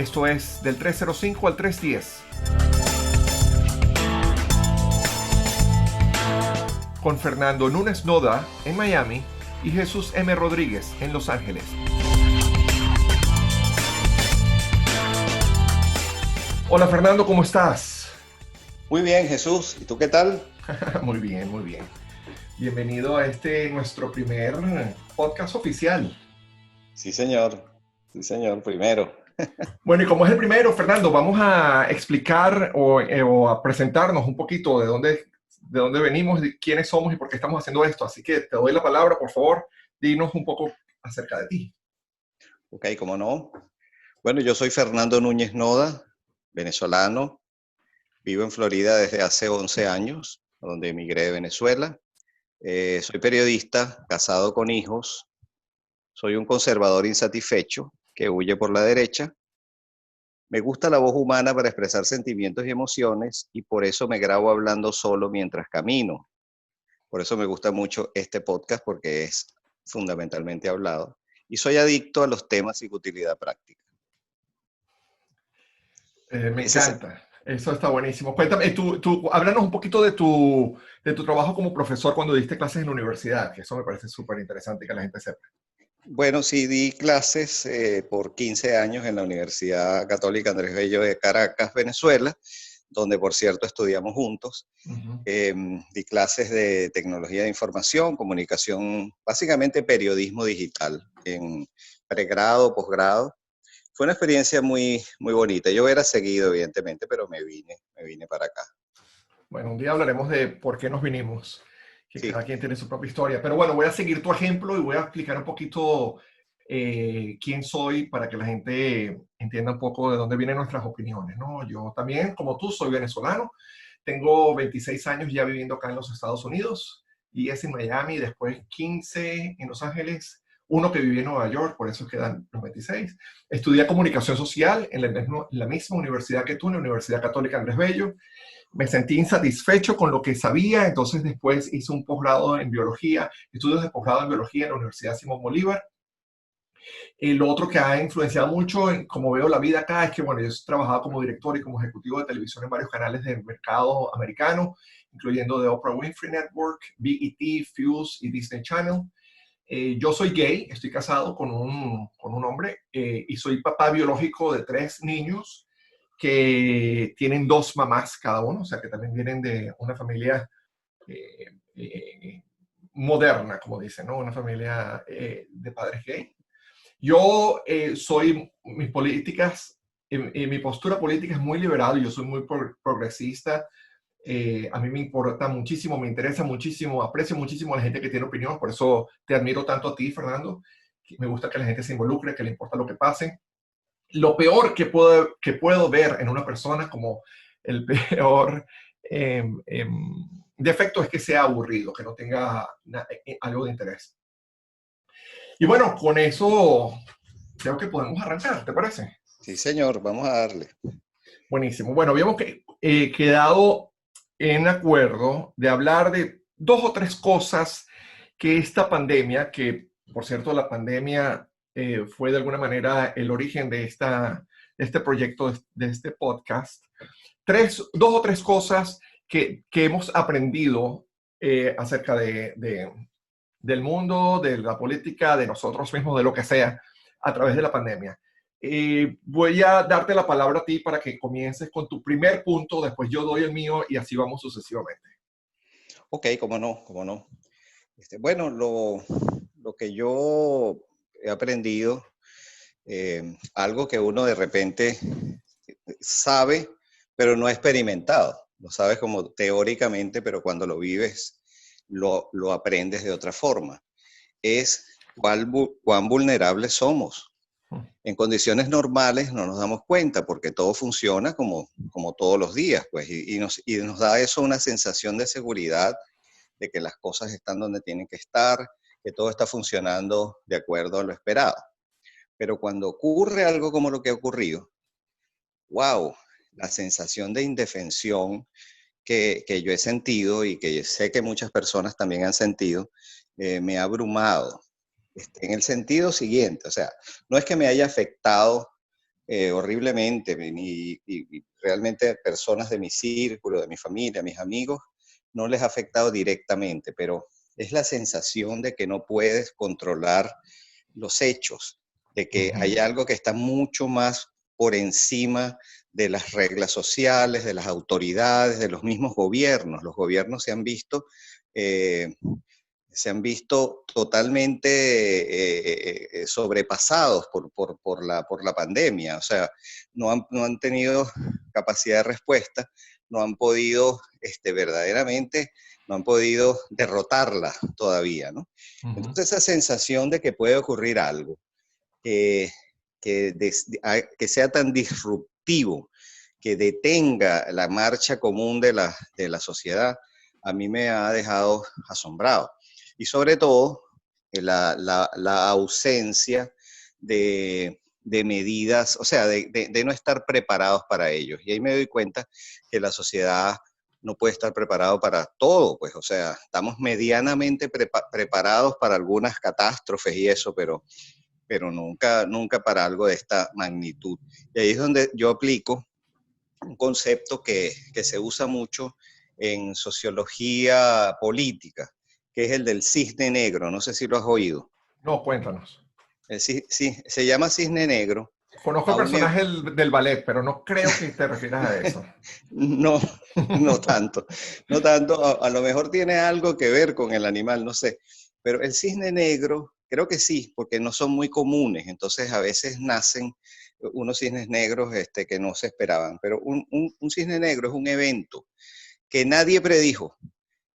Esto es del 305 al 310. Con Fernando Núñez Noda en Miami y Jesús M. Rodríguez en Los Ángeles. Hola Fernando, ¿cómo estás? Muy bien, Jesús. ¿Y tú qué tal? Muy bien, muy bien. Bienvenido a nuestro primer podcast oficial. Sí, señor. Sí, señor, primero. Bueno, y como es el primero, Fernando, vamos a explicar o a presentarnos un poquito de dónde venimos, de quiénes somos y por qué estamos haciendo esto. Así que te doy la palabra, por favor, dinos un poco acerca de ti. Ok, ¿cómo no? Bueno, yo soy Fernando Núñez Noda, venezolano. Vivo en Florida desde hace 11 años, donde emigré de Venezuela. Soy periodista, casado con hijos. Soy un conservador insatisfecho que huye por la derecha. Me gusta la voz humana para expresar sentimientos y emociones y por eso me grabo hablando solo mientras camino. Por eso me gusta mucho este podcast porque es fundamentalmente hablado. Y soy adicto a los temas sin utilidad práctica. Me Ese es, encanta. Eso está buenísimo. Cuéntame, háblanos un poquito de tu trabajo como profesor cuando diste clases en la universidad, que eso me parece súper interesante que la gente sepa. bueno, sí, di clases por 15 años en la Universidad Católica Andrés Bello de Caracas, Venezuela, donde por cierto estudiamos juntos. Uh-huh. Di clases de tecnología de información, comunicación, básicamente periodismo digital, en pregrado, posgrado. Fue una experiencia muy, muy bonita. Yo era seguido, evidentemente, pero me vine para acá. Bueno, un día hablaremos de por qué nos vinimos, que Sí, cada quien tiene su propia historia. Pero bueno, voy a seguir tu ejemplo y voy a explicar un poquito quién soy para que la gente entienda un poco de dónde vienen nuestras opiniones, ¿no? Yo también, como tú, soy venezolano. Tengo 26 años ya viviendo acá en los Estados Unidos, y es en Miami, después 15 en Los Ángeles, uno que viví en Nueva York, por eso quedan los 26. Estudié comunicación social en la misma universidad que tú, en la Universidad Católica Andrés Bello. Me sentí insatisfecho con lo que sabía, entonces después hice un posgrado en biología, estudios de posgrado en biología en la Universidad Simón Bolívar. Lo otro que ha influenciado mucho en cómo veo la vida acá es que, bueno, yo he trabajado como director y como ejecutivo de televisión en varios canales del mercado americano, incluyendo The Oprah Winfrey Network, BET, Fuse y Disney Channel. Yo soy gay, estoy casado con un hombre y soy papá biológico de 3 niños que tienen 2 mamás cada uno, o sea que también vienen de una familia eh, eh, moderna, como dicen, ¿no? Una familia de padres gay. Yo mis políticas, mi postura política es muy liberal, yo soy muy progresista. A mí me importa muchísimo, me interesa muchísimo, aprecio muchísimo a la gente que tiene opinión, por eso te admiro tanto a ti, Fernando. Me gusta que la gente se involucre, que le importa lo que pase. Lo peor que puedo ver en una persona, como el peor defecto, es que sea aburrido, que no tenga algo de interés. Y bueno, con eso creo que podemos arrancar, ¿te parece? sí, señor, vamos a darle. Buenísimo. Bueno, habíamos quedado en acuerdo de hablar de 2 o 3 cosas que esta pandemia, que por cierto la pandemia fue de alguna manera el origen de este proyecto, de este podcast, 2 o 3 cosas que hemos aprendido acerca del mundo, de la política, de nosotros mismos, de lo que sea, a través de la pandemia. Voy a darte la palabra a ti para que comiences con tu primer punto, después yo doy el mío y así vamos sucesivamente. Ok, cómo no, cómo no. Bueno, lo que yo he aprendido, algo que uno de repente sabe, pero no ha experimentado. Lo sabes como teóricamente, pero cuando lo vives, lo aprendes de otra forma. Es cuán vulnerables somos. En condiciones normales no nos damos cuenta porque todo funciona como todos los días, pues, y nos da eso una sensación de seguridad, de que las cosas están donde tienen que estar, que todo está funcionando de acuerdo a lo esperado. Pero cuando ocurre algo como lo que ha ocurrido, wow, la sensación de indefensión que yo he sentido y que sé que muchas personas también han sentido, me ha abrumado. En el sentido siguiente, o sea, no es que me haya afectado horriblemente y realmente personas de mi círculo, de mi familia, mis amigos, no les ha afectado directamente, pero es la sensación de que no puedes controlar los hechos, de que hay Ujú. algo que está mucho más por encima de las reglas sociales, de las autoridades, de los mismos gobiernos. Los gobiernos eh, se han visto totalmente sobrepasados por la pandemia. O sea, no han tenido capacidad de respuesta, no han podido verdaderamente, no han podido derrotarla todavía, ¿no? Ujú. Entonces esa sensación de que puede ocurrir algo que, que sea tan disruptivo, que detenga la marcha común de la sociedad, a mí me ha dejado asombrado. Y sobre todo, la ausencia de medidas, o sea, de no estar preparados para ellos. Y ahí me doy cuenta que la sociedad no puede estar preparado para todo, pues, o sea, estamos medianamente preparados para algunas catástrofes y eso, pero nunca, nunca para algo de esta magnitud. Y ahí es donde yo aplico un concepto que se usa mucho en sociología política, que es el del cisne negro. No sé si lo has oído. No, cuéntanos. Sí, se llama cisne negro Conozco a el un... personaje del ballet, pero no creo que te refieras a eso. No, no tanto, no tanto. A lo mejor tiene algo que ver con el animal, no sé. Pero el cisne negro, creo que sí, porque no son muy comunes. Entonces a veces nacen unos cisnes negros que no se esperaban. Pero un cisne negro es un evento que nadie predijo,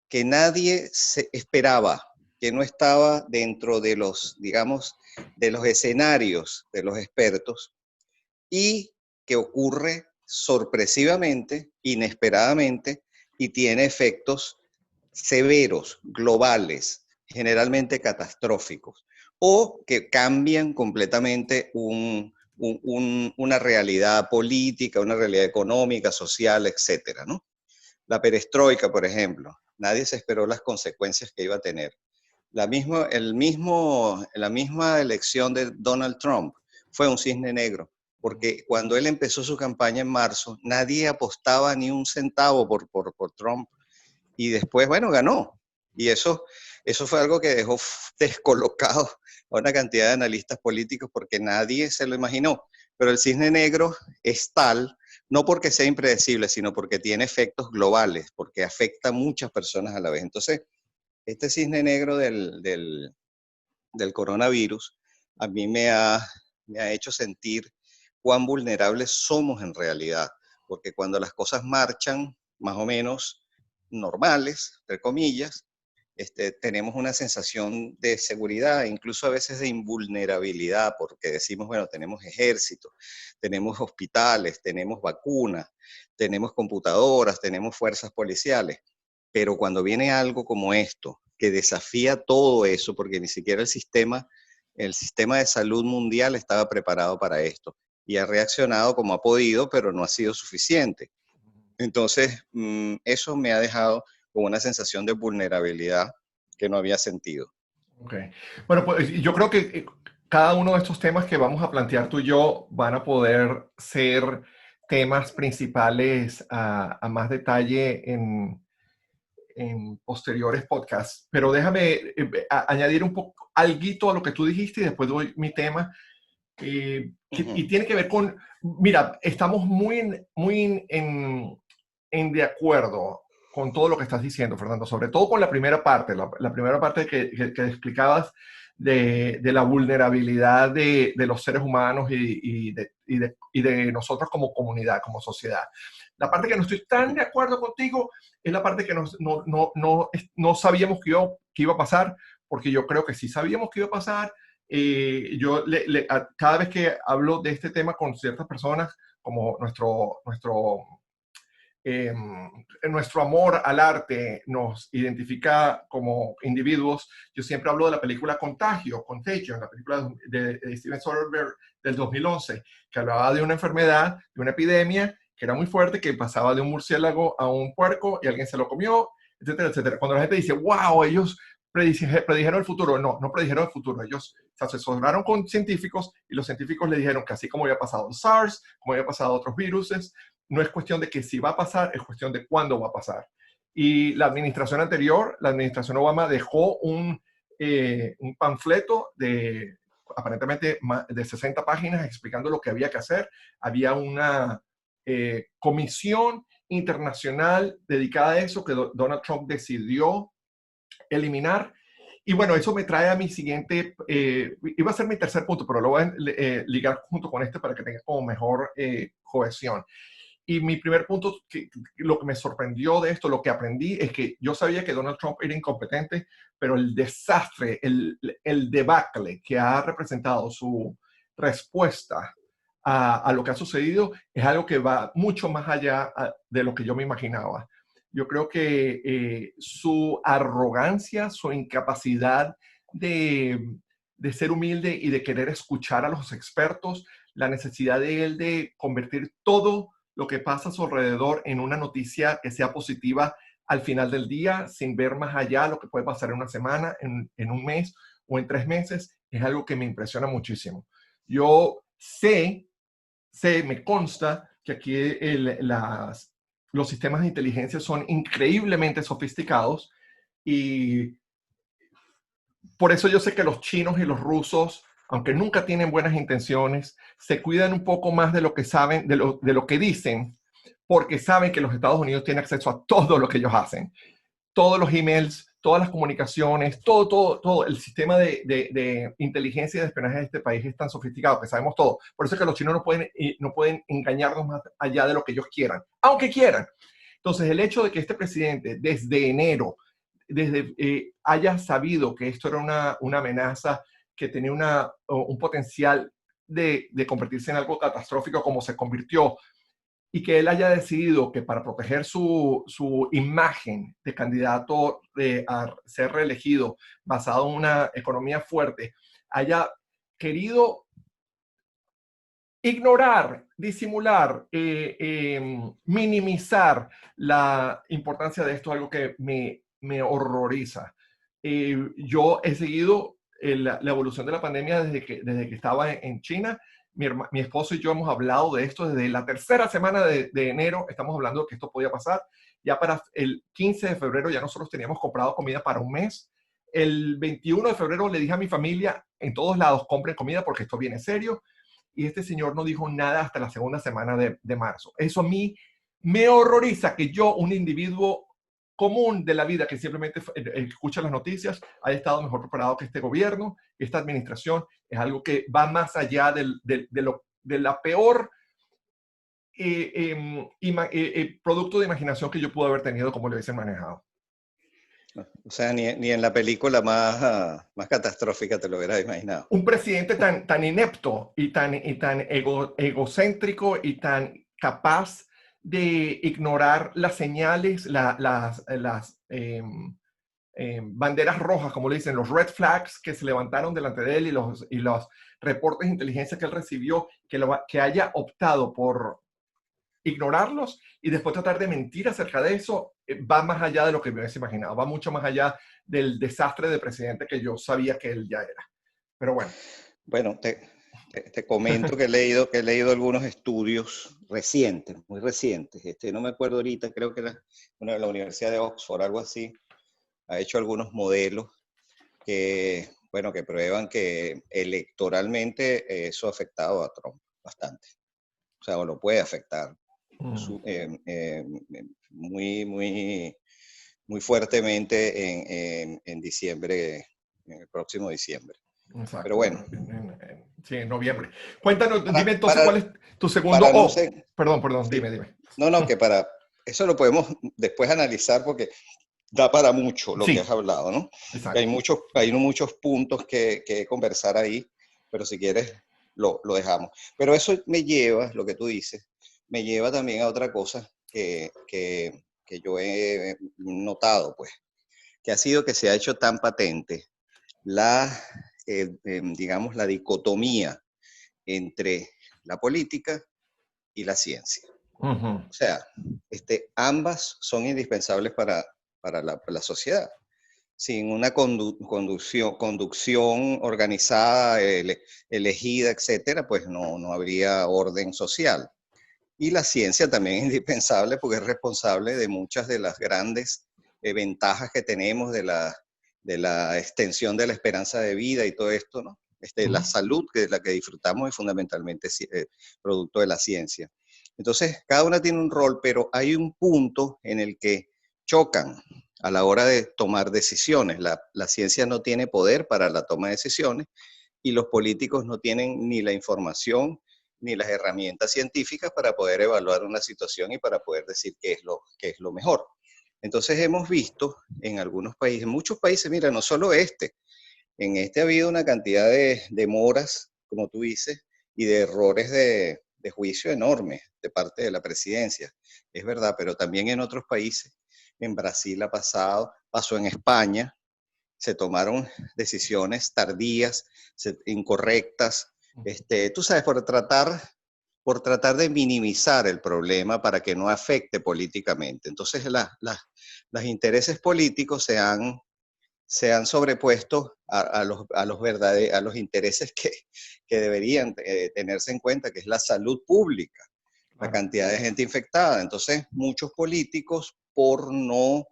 que nadie se esperaba, que no estaba dentro de los, digamos, de los escenarios de los expertos y que ocurre sorpresivamente, inesperadamente, y tiene efectos severos, globales, generalmente catastróficos, o que cambian completamente una realidad política, una realidad económica, social, etcétera, ¿no? La perestroika, por ejemplo, nadie se esperó las consecuencias que iba a tener. La misma elección de Donald Trump fue un cisne negro, porque cuando él empezó su campaña en marzo, nadie apostaba ni un centavo por Trump y después, bueno, ganó. Y eso fue algo que dejó descolocado a una cantidad de analistas políticos porque nadie se lo imaginó. Pero el cisne negro es tal, no porque sea impredecible, sino porque tiene efectos globales, porque afecta a muchas personas a la vez. Entonces, este cisne negro del coronavirus a mí me ha hecho sentir cuán vulnerables somos en realidad, porque cuando las cosas marchan más o menos normales, entre comillas, tenemos una sensación de seguridad, incluso a veces de invulnerabilidad, porque decimos, bueno, tenemos ejército, tenemos hospitales, tenemos vacunas, tenemos computadoras, tenemos fuerzas policiales, pero cuando viene algo como esto, que desafía todo eso, porque ni siquiera el sistema de salud mundial estaba preparado para esto y ha reaccionado como ha podido, pero no ha sido suficiente. Entonces, eso me ha dejado con una sensación de vulnerabilidad que no había sentido. Ok. Bueno, pues yo creo que cada uno de estos temas que vamos a plantear tú y yo van a poder ser temas principales a más detalle en posteriores podcasts. Pero déjame añadir un poco, alguito a lo que tú dijiste y después doy mi tema. Y Ujú. tiene que ver con, mira, estamos muy en de acuerdo con todo lo que estás diciendo, Fernando, sobre todo con la primera parte, la primera parte que explicabas de la vulnerabilidad de los seres humanos y de nosotros como comunidad, como sociedad. La parte que no estoy tan de acuerdo contigo es la parte que no sabíamos que iba a pasar, porque yo creo que sí sabíamos que iba a pasar. Yo cada vez que hablo de este tema con ciertas personas, como eh, nuestro amor al arte nos identifica como individuos, yo siempre hablo de la película Contagion, la película de Steven Soderbergh del 2011, que hablaba de una enfermedad, de una epidemia que era muy fuerte, que pasaba de un murciélago a un puerco y alguien se lo comió, etcétera, etcétera. Cuando la gente dice, wow, ellos predijeron el futuro. No, no predijeron el futuro. Ellos se asesoraron con científicos y los científicos le dijeron que así como había pasado el SARS, como había pasado otros virus, no es cuestión de que si va a pasar, es cuestión de cuándo va a pasar. Y la administración anterior, la administración Obama, dejó un panfleto de aparentemente de 60 páginas explicando lo que había que hacer. Había una comisión internacional dedicada a eso que Donald Trump decidió eliminar. Y bueno, eso me trae a mi siguiente, iba a ser mi tercer punto, pero lo voy a ligar junto con este para que tenga como mejor cohesión. Y mi primer punto, lo que me sorprendió de esto, lo que aprendí, es que yo sabía que Donald Trump era incompetente, pero el desastre, el debacle que ha representado su respuesta a lo que ha sucedido es algo que va mucho más allá de lo que yo me imaginaba. Yo creo que su arrogancia, su incapacidad de ser humilde y de querer escuchar a los expertos, la necesidad de él de convertir todo lo que pasa a su alrededor en una noticia que sea positiva al final del día, sin ver más allá lo que puede pasar en una semana, en un mes o en 3 meses, es algo que me impresiona muchísimo. Yo me consta que aquí los sistemas de inteligencia son increíblemente sofisticados y por eso yo sé que los chinos y los rusos, aunque nunca tienen buenas intenciones, se cuidan un poco más de lo que saben, de lo que dicen, porque saben que los Estados Unidos tienen acceso a todo lo que ellos hacen. Todos los emails, todas las comunicaciones, todo el sistema de inteligencia y de espionaje de este país es tan sofisticado que sabemos todo. Por eso es que los chinos no pueden engañarnos más allá de lo que ellos quieran, aunque quieran. Entonces, el hecho de que este presidente desde enero haya sabido que esto era una amenaza que tenía un potencial de convertirse en algo catastrófico como se convirtió, y que él haya decidido que para proteger su imagen de candidato a ser reelegido basado en una economía fuerte, haya querido ignorar, disimular, minimizar la importancia de esto, es algo que me horroriza. Yo he seguido la evolución de la pandemia desde que estaba en China. Mi esposo y yo hemos hablado de esto desde la tercera semana de enero. Estamos hablando de que esto podía pasar. Ya para el 15 de febrero ya nosotros teníamos comprado comida para un mes. El 21 de febrero le dije a mi familia, en todos lados, compren comida porque esto viene serio. Y este señor no dijo nada hasta la segunda semana de marzo. Eso a mí me horroriza, que yo, un individuo común de la vida que simplemente escucha las noticias, haya estado mejor preparado que este gobierno, esta administración. Es algo que va más allá de la peor producto de imaginación que yo pude haber tenido, como lo hubiesen manejado. O sea, ni en la película más catastrófica te lo hubieras imaginado. Un presidente tan inepto y tan egocéntrico y tan capaz de ignorar las señales, las banderas rojas, como le dicen, los red flags que se levantaron delante de él y los reportes de inteligencia que él recibió, que haya optado por ignorarlos y después tratar de mentir acerca de eso, va más allá de lo que me hubiese imaginado, va mucho más allá del desastre de presidente que yo sabía que él ya era. Pero bueno. Bueno, te comento que he leído algunos estudios recientes, muy recientes. No me acuerdo ahorita, creo que era una de la Universidad de Oxford, algo así. Ha hecho algunos modelos que, bueno, que prueban que electoralmente eso ha afectado a Trump bastante. O sea, o lo puede afectar muy fuertemente en diciembre, en el próximo diciembre. Exacto. Pero bueno. Sí, en noviembre. Cuéntanos, dime entonces cuál es tu segundo... Perdón, sí. dime. No, que para eso lo podemos después analizar porque da para mucho lo que has hablado, ¿no? Exacto. Hay muchos puntos que conversar ahí, pero si quieres lo dejamos. Pero eso me lleva, lo que tú dices, me lleva también a otra cosa que yo he notado, pues, que ha sido que se ha hecho tan patente digamos, la dicotomía entre la política y la ciencia. O sea, ambas son indispensables para la sociedad. sin una conducción organizada, elegida, etcétera, pues no habría orden social. Y la ciencia también es indispensable porque es responsable de muchas de las grandes ventajas que tenemos de la extensión de la esperanza de vida y todo esto, ¿no? La salud que la que disfrutamos es fundamentalmente producto de la ciencia. Entonces, cada una tiene un rol, pero hay un punto en el que chocan a la hora de tomar decisiones. La ciencia no tiene poder para la toma de decisiones y los políticos no tienen ni la información ni las herramientas científicas para poder evaluar una situación y para poder decir qué es lo mejor. Entonces hemos visto en algunos países, en muchos países, mira, no solo en este ha habido una cantidad de demoras, como tú dices, y de errores de juicio enormes de parte de la presidencia. Es verdad, pero también en otros países, en Brasil ha pasado, pasó en España, se tomaron decisiones tardías, incorrectas, tú sabes, por tratar de minimizar el problema para que no afecte políticamente. Entonces, los intereses políticos se han sobrepuesto a los intereses que deberían tenerse en cuenta, que es la salud pública, la cantidad de gente infectada. Entonces, muchos políticos, por no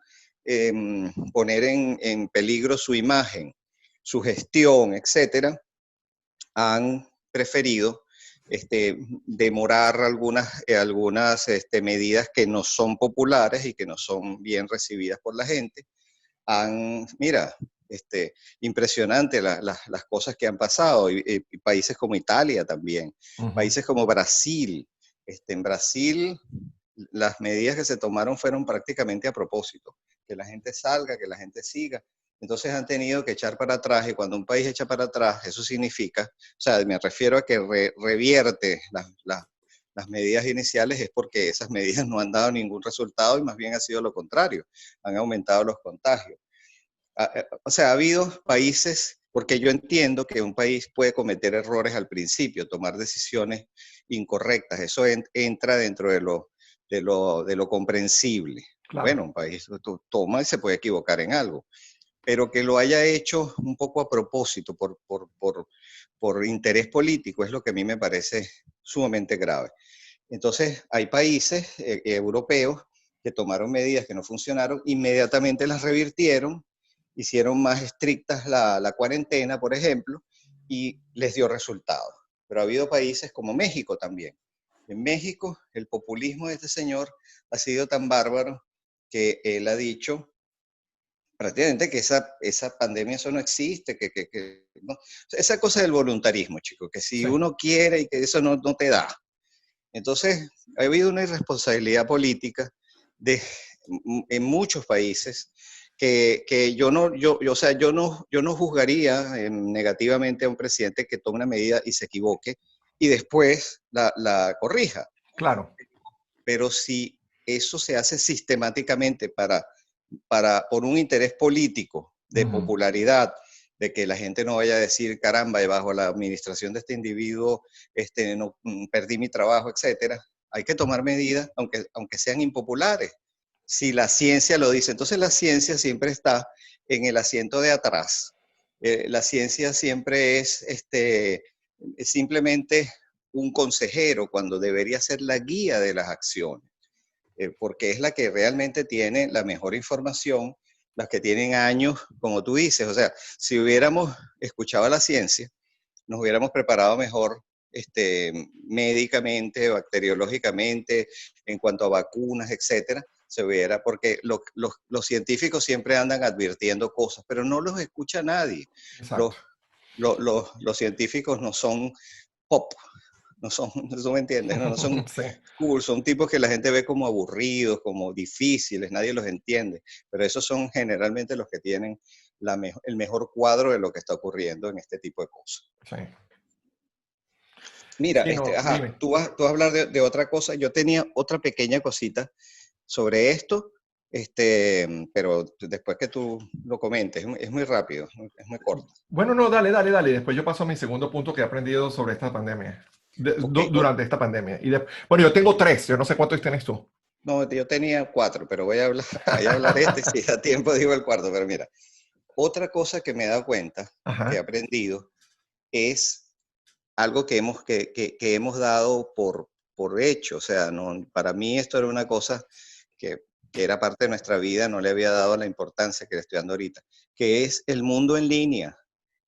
poner en peligro su imagen, su gestión, etcétera, han preferido demorar algunas medidas que no son populares y que no son bien recibidas por la gente. Mira, impresionante las cosas que han pasado, y países como Italia también, países como Brasil. En Brasil, las medidas que se tomaron fueron prácticamente a propósito, que la gente salga, que la gente siga. Entonces han tenido que echar para atrás, y cuando un país echa para atrás, eso significa, o sea, me refiero a que revierte las medidas iniciales, es porque esas medidas no han dado ningún resultado y más bien ha sido lo contrario, han aumentado los contagios. O sea, ha habido países, porque yo entiendo que un país puede cometer errores al principio, tomar decisiones incorrectas, eso entra dentro de lo comprensible. Claro. Bueno, un país toma y se puede equivocar en algo, pero que lo haya hecho un poco a propósito, por interés político, es lo que a mí me parece sumamente grave. Entonces, hay países europeos que tomaron medidas que no funcionaron, inmediatamente las revirtieron, hicieron más estrictas la cuarentena, por ejemplo, y les dio resultados. Pero ha habido países como México también. En México, el populismo de este señor ha sido tan bárbaro que él ha dicho prácticamente que esa pandemia, eso no existe, ¿no? Esa cosa del voluntarismo, chicos, que si uno quiere y que eso no te da. Entonces, ha habido una irresponsabilidad política en muchos países que yo no juzgaría negativamente a un presidente que tome una medida y se equivoque y después la corrija. Claro. Pero si eso se hace sistemáticamente por un interés político de popularidad, de que la gente no vaya a decir, caramba, y bajo la administración de este individuo no, perdí mi trabajo, etcétera, hay que tomar medidas, aunque sean impopulares, si la ciencia lo dice. Entonces la ciencia siempre está en el asiento de atrás. La ciencia siempre es simplemente un consejero cuando debería ser la guía de las acciones. Porque es la que realmente tiene la mejor información, las que tienen años, como tú dices. O sea, si hubiéramos escuchado a la ciencia, nos hubiéramos preparado mejor médicamente, bacteriológicamente, en cuanto a vacunas, etcétera, porque los científicos siempre andan advirtiendo cosas, pero no los escucha nadie. Los científicos no son pop, ¿no me entiendes? No son cool, son tipos que la gente ve como aburridos, como difíciles, nadie los entiende, pero esos son generalmente los que tienen el mejor cuadro de lo que está ocurriendo en este tipo de cosas. Sí. Mira, tú vas a hablar de otra cosa. Yo tenía otra pequeña cosita sobre esto, pero después que tú lo comentes, es muy rápido, es muy corto. Bueno, no, dale. Después yo paso a mi segundo punto que he aprendido sobre esta pandemia. Durante esta pandemia. Bueno, yo tengo 3, yo no sé cuántos tienes tú. No, yo tenía 4, pero voy a hablar si da tiempo digo el cuarto, pero mira. Otra cosa que me he dado cuenta, que he Ajá. aprendido, es algo que hemos dado por hecho. O sea, no, para mí esto era una cosa que era parte de nuestra vida, no le había dado la importancia que le estoy dando ahorita, que es el mundo en línea,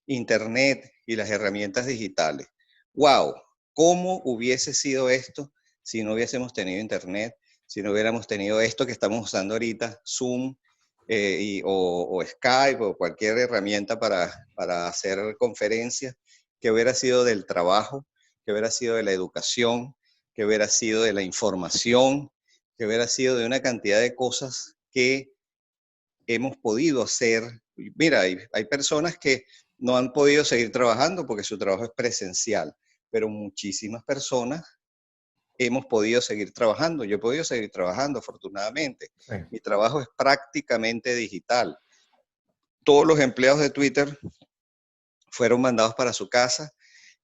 Internet y las herramientas digitales. ¡Wow! ¿Cómo hubiese sido esto si no hubiésemos tenido Internet, si no hubiéramos tenido esto que estamos usando ahorita, Zoom o Skype o cualquier herramienta para hacer conferencias? Que hubiera sido del trabajo, que hubiera sido de la educación, que hubiera sido de la información, que hubiera sido de una cantidad de cosas que hemos podido hacer. Mira, hay personas que no han podido seguir trabajando porque su trabajo es presencial, pero muchísimas personas hemos podido seguir trabajando. Yo he podido seguir trabajando, afortunadamente. Sí. Mi trabajo es prácticamente digital. Todos los empleados de Twitter fueron mandados para su casa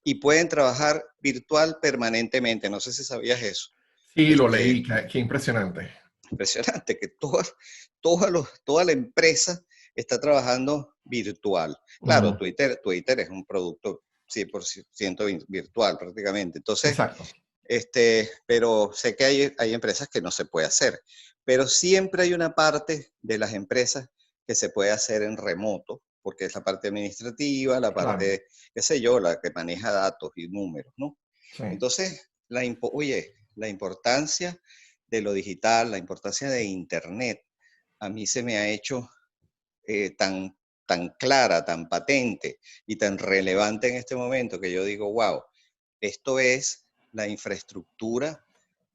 y pueden trabajar virtual permanentemente. No sé si sabías eso. Sí, lo Este, leí, qué impresionante. Impresionante que toda la empresa está trabajando virtual. Claro, Ujú. Twitter es un producto 100% virtual prácticamente. Entonces, Exacto. pero sé que hay empresas que no se puede hacer, pero siempre hay una parte de las empresas que se puede hacer en remoto, porque es la parte administrativa, la Claro. parte, qué sé yo, la que maneja datos y números, ¿no? Sí. Entonces, oye, la importancia de lo digital, la importancia de Internet, a mí se me ha hecho tan clara, tan patente y tan relevante en este momento que yo digo, wow, esto es la infraestructura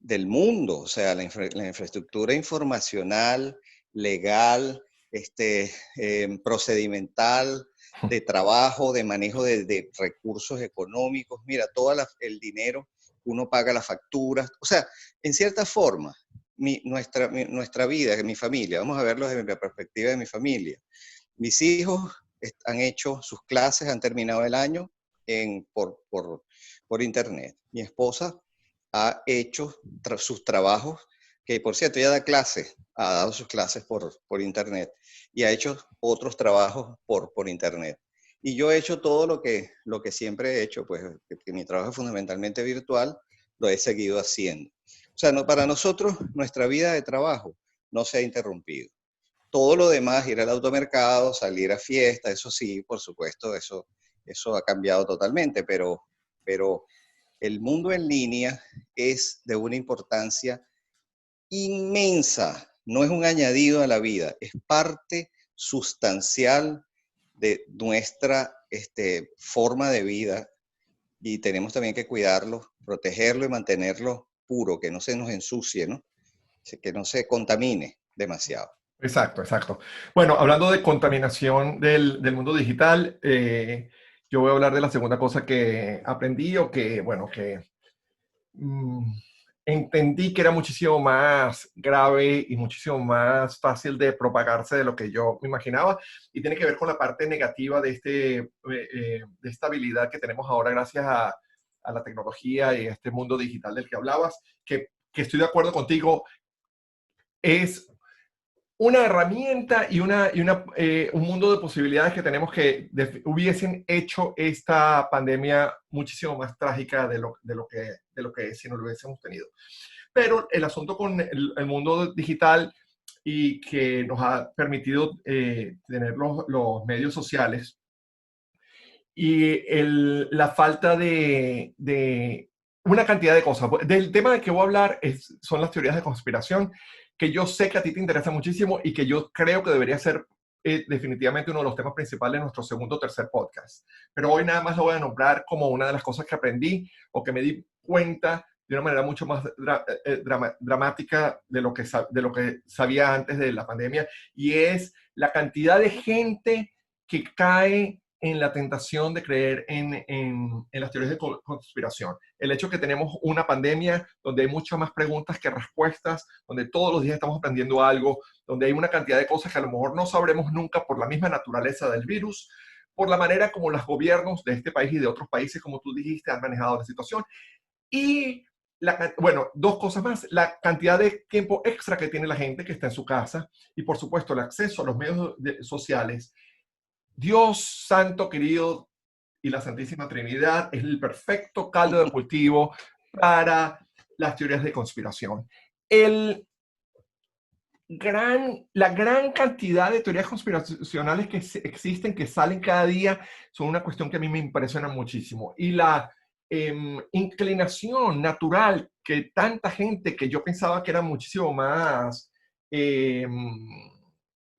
del mundo, o sea, la infraestructura informacional, legal, procedimental, de trabajo, de manejo de recursos económicos. Mira, el dinero, uno paga las facturas. O sea, en cierta forma, nuestra vida, mi familia, vamos a verlo desde la perspectiva de mi familia. Mis hijos han hecho sus clases, han terminado el año por internet. Mi esposa ha hecho sus trabajos, que por cierto, ella da clases, ha dado sus clases por internet y ha hecho otros trabajos por internet. Y yo he hecho todo lo que siempre he hecho, pues que mi trabajo es fundamentalmente virtual, lo he seguido haciendo. O sea, no, para nosotros, nuestra vida de trabajo no se ha interrumpido. Todo lo demás, ir al automercado, salir a fiesta, eso sí, por supuesto, eso ha cambiado totalmente, pero el mundo en línea es de una importancia inmensa, no es un añadido a la vida, es parte sustancial de nuestra forma de vida y tenemos también que cuidarlo, protegerlo y mantenerlo puro, que no se nos ensucie, ¿no? Que no se contamine demasiado. Exacto, exacto. Bueno, hablando de contaminación del mundo digital, yo voy a hablar de la segunda cosa que aprendí o que, bueno, que mm, entendí que era muchísimo más grave y muchísimo más fácil de propagarse de lo que yo me imaginaba y tiene que ver con la parte negativa de esta habilidad que tenemos ahora gracias a la tecnología y a este mundo digital del que hablabas, que estoy de acuerdo contigo, es una herramienta y un mundo de posibilidades que tenemos que hubiesen hecho esta pandemia muchísimo más trágica de lo que es si no lo hubiésemos tenido. Pero el asunto con el mundo digital y que nos ha permitido tener los medios sociales y la falta de una cantidad de cosas. Del tema de que voy a hablar son las teorías de conspiración, que yo sé que a ti te interesa muchísimo y que yo creo que debería ser definitivamente uno de los temas principales de nuestro segundo o tercer podcast. Pero hoy nada más lo voy a nombrar como una de las cosas que aprendí o que me di cuenta de una manera mucho más dramática de lo que sabía antes de la pandemia, y es la cantidad de gente que cae en la tentación de creer en las teorías de conspiración. El hecho que tenemos una pandemia donde hay muchas más preguntas que respuestas, donde todos los días estamos aprendiendo algo, donde hay una cantidad de cosas que a lo mejor no sabremos nunca por la misma naturaleza del virus, por la manera como los gobiernos de este país y de otros países, como tú dijiste, han manejado la situación. Y, bueno, dos cosas más. La cantidad de tiempo extra que tiene la gente que está en su casa y, por supuesto, el acceso a los medios sociales Dios santo querido y la Santísima Trinidad es el perfecto caldo de cultivo para las teorías de conspiración. La gran cantidad de teorías conspiracionales que existen, que salen cada día, son una cuestión que a mí me impresiona muchísimo. Y la inclinación natural que tanta gente que yo pensaba que eran muchísimo más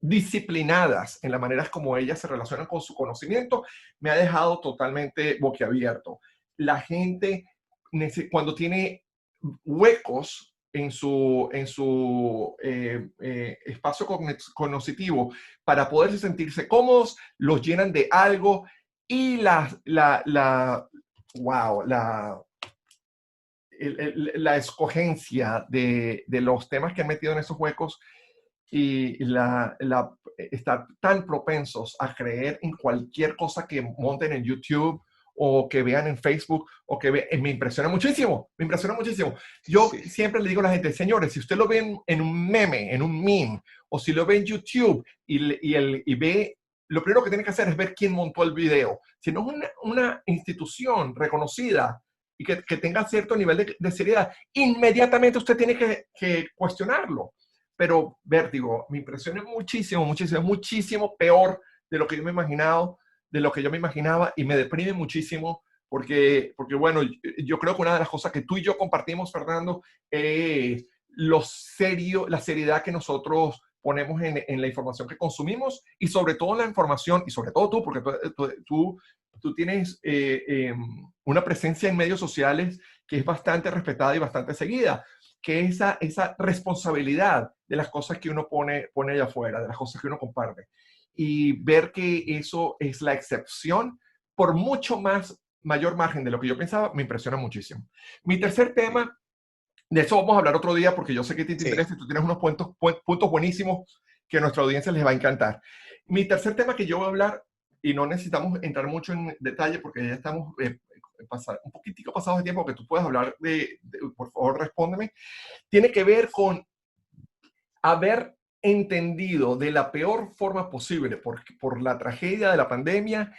disciplinadas en las maneras como ellas se relacionan con su conocimiento, me ha dejado totalmente boquiabierto. La gente, cuando tiene huecos en su espacio cognitivo para poderse sentirse cómodos, los llenan de algo y wow, la escogencia de los temas que han metido en esos huecos y estar tan propensos a creer en cualquier cosa que monten en YouTube o que vean en Facebook o que me impresiona muchísimo, me impresiona muchísimo. Yo Sí, siempre le digo a la gente, señores, si usted lo ve en un meme, en un meme, o si lo ve en YouTube y ve, lo primero que tiene que hacer es ver quién montó el video. Si no es una institución reconocida y que tenga cierto nivel de seriedad, inmediatamente usted tiene que cuestionarlo. Pero Vértigo me impresiona muchísimo, muchísimo, muchísimo peor de lo que yo me he imaginado, de lo que yo me imaginaba, y me deprime muchísimo porque bueno, yo creo que una de las cosas que tú y yo compartimos, Fernando, la seriedad que nosotros ponemos en la información que consumimos y sobre todo en la información, y sobre todo tú, porque tú tienes una presencia en medios sociales que es bastante respetada y bastante seguida, que esa responsabilidad de las cosas que uno pone allá afuera, de las cosas que uno comparte. Y ver que eso es la excepción por mucho mayor margen de lo que yo pensaba, me impresiona muchísimo. Mi tercer sí, tema, de eso vamos a hablar otro día porque yo sé que te sí, interesa y tú tienes unos puntos buenísimos que a nuestra audiencia les va a encantar. Mi tercer tema que yo voy a hablar, y no necesitamos entrar mucho en detalle porque ya estamos un poquitico pasados de tiempo que tú puedas hablar por favor, respóndeme, tiene que ver con haber entendido de la peor forma posible por la tragedia de la pandemia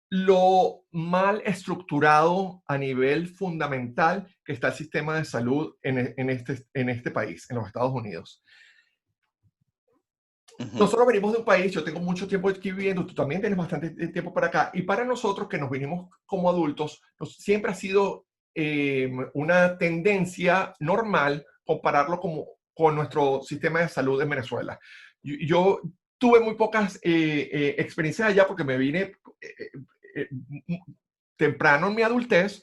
lo mal estructurado a nivel fundamental que está el sistema de salud en este país, en los Estados Unidos. ujú, Nosotros venimos de un país, yo tengo mucho tiempo aquí viviendo, tú también tienes bastante tiempo para acá, y para nosotros que nos vinimos como adultos, siempre ha sido una tendencia normal compararlo con nuestro sistema de salud en Venezuela. Yo tuve muy pocas experiencias allá porque me vine eh, temprano en mi adultez,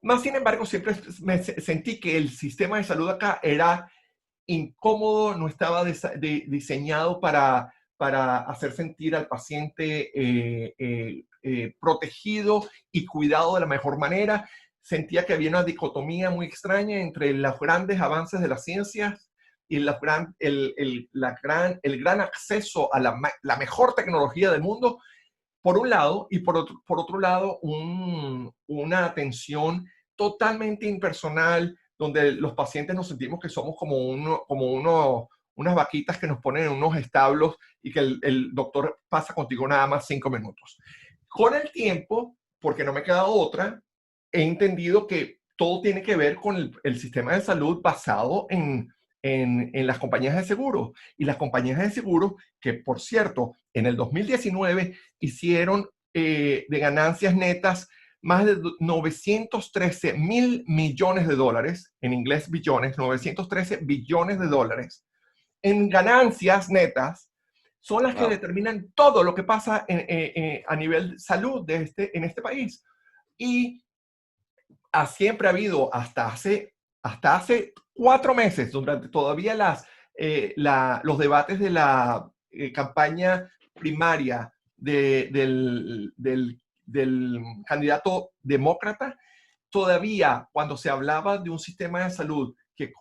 más sin embargo siempre sentí que el sistema de salud acá era incómodo, no estaba diseñado para hacer sentir al paciente protegido y cuidado de la mejor manera. Sentía que había una dicotomía muy extraña entre los grandes avances de las ciencias y el gran acceso a la mejor tecnología del mundo, por un lado, y por otro lado, una atención totalmente impersonal, donde los pacientes nos sentimos que somos unas vaquitas que nos ponen en unos establos y que el doctor pasa contigo nada más 5 minutos. Con el tiempo, porque no me queda otra, he entendido que todo tiene que ver con el sistema de salud basado en las compañías de seguro. Y las compañías de seguro, que por cierto, en el 2019 hicieron de ganancias netas más de 913 mil millones de dólares, en inglés billones, 913 billones de dólares, en ganancias netas, son las que wow, determinan todo lo que pasa a nivel salud en este país. Y siempre ha habido, hasta hace 4 meses, durante todavía los debates de la campaña primaria del candidato demócrata, todavía cuando se hablaba de un sistema de salud que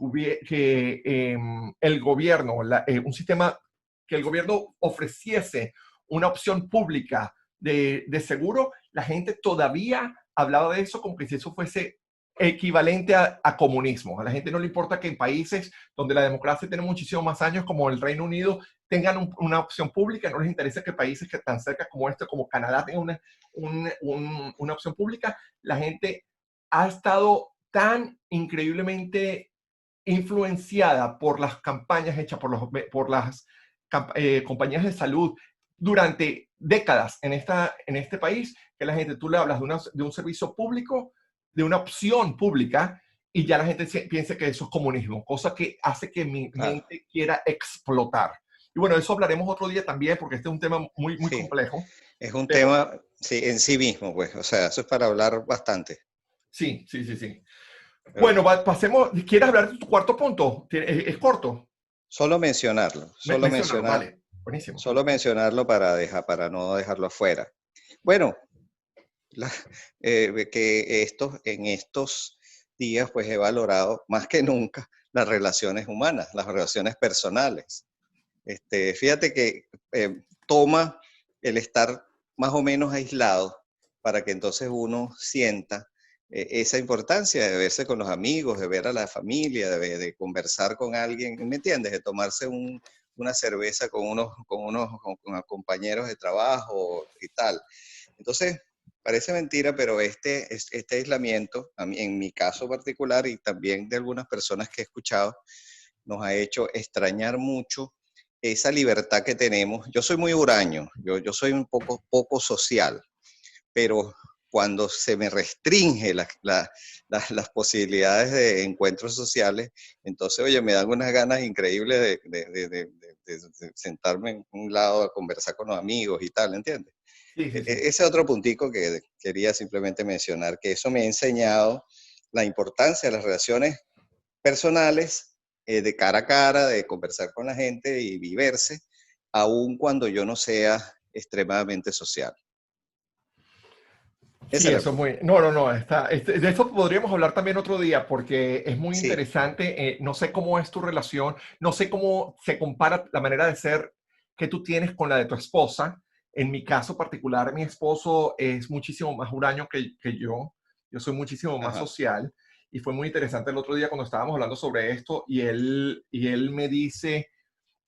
el gobierno, un sistema que el gobierno ofreciese una opción pública de seguro, la gente todavía hablaba de eso como que si eso fuese equivalente a comunismo. A la gente no le importa que en países donde la democracia tiene muchísimos más años, como el Reino Unido, tengan una opción pública, no les interesa que países que tan cerca como este, como Canadá, tengan una opción pública. La gente ha estado tan increíblemente influenciada por las campañas hechas por las compañías de salud durante décadas en este país, que la gente, tú le hablas de un servicio público, de una opción pública, y ya la gente piensa que eso es comunismo, cosa que hace que mi Claro, mente quiera explotar. Y bueno, eso hablaremos otro día también, porque este es un tema muy, muy sí, complejo, es un pero tema, sí, en sí mismo, pues, o sea, eso es para hablar bastante. sí, sí, sí, sí. Pero Bueno, pasemos. ¿Quieres hablar de tu cuarto punto? Es corto. solo mencionarlo, Menciónalo, vale. Buenísimo. solo mencionarlo para para no dejarlo afuera. Bueno, la- que en estos días pues he valorado más que nunca las relaciones humanas, las relaciones personales. Fíjate que toma el estar más o menos aislado para que entonces uno sienta esa importancia de verse con los amigos, de ver a la familia, de conversar con alguien, ¿me entiendes? De tomarse una cerveza con compañeros de trabajo y tal. Entonces, parece mentira, pero este aislamiento, en mi caso particular y también de algunas personas que he escuchado, nos ha hecho extrañar mucho esa libertad que tenemos. Yo soy muy huraño, yo soy un poco social, pero cuando se me restringe las posibilidades de encuentros sociales, entonces, oye, me dan unas ganas increíbles de sentarme en un lado a conversar con los amigos y tal, ¿entiendes? Sí, sí, sí. Ese otro puntico que quería simplemente mencionar, que eso me ha enseñado la importancia de las relaciones personales, de cara a cara, de conversar con la gente y verse, aun cuando yo no sea extremadamente social. Esa Sí, es la eso es cuestión. muy. No, no, no. De eso podríamos hablar también otro día, porque es muy Sí, interesante. No sé cómo es tu relación, no sé cómo se compara la manera de ser que tú tienes con la de tu esposa. En mi caso particular, mi esposo es muchísimo más huraño que yo. Yo soy muchísimo más ajá. social. Y fue muy interesante el otro día cuando estábamos hablando sobre esto y él me dice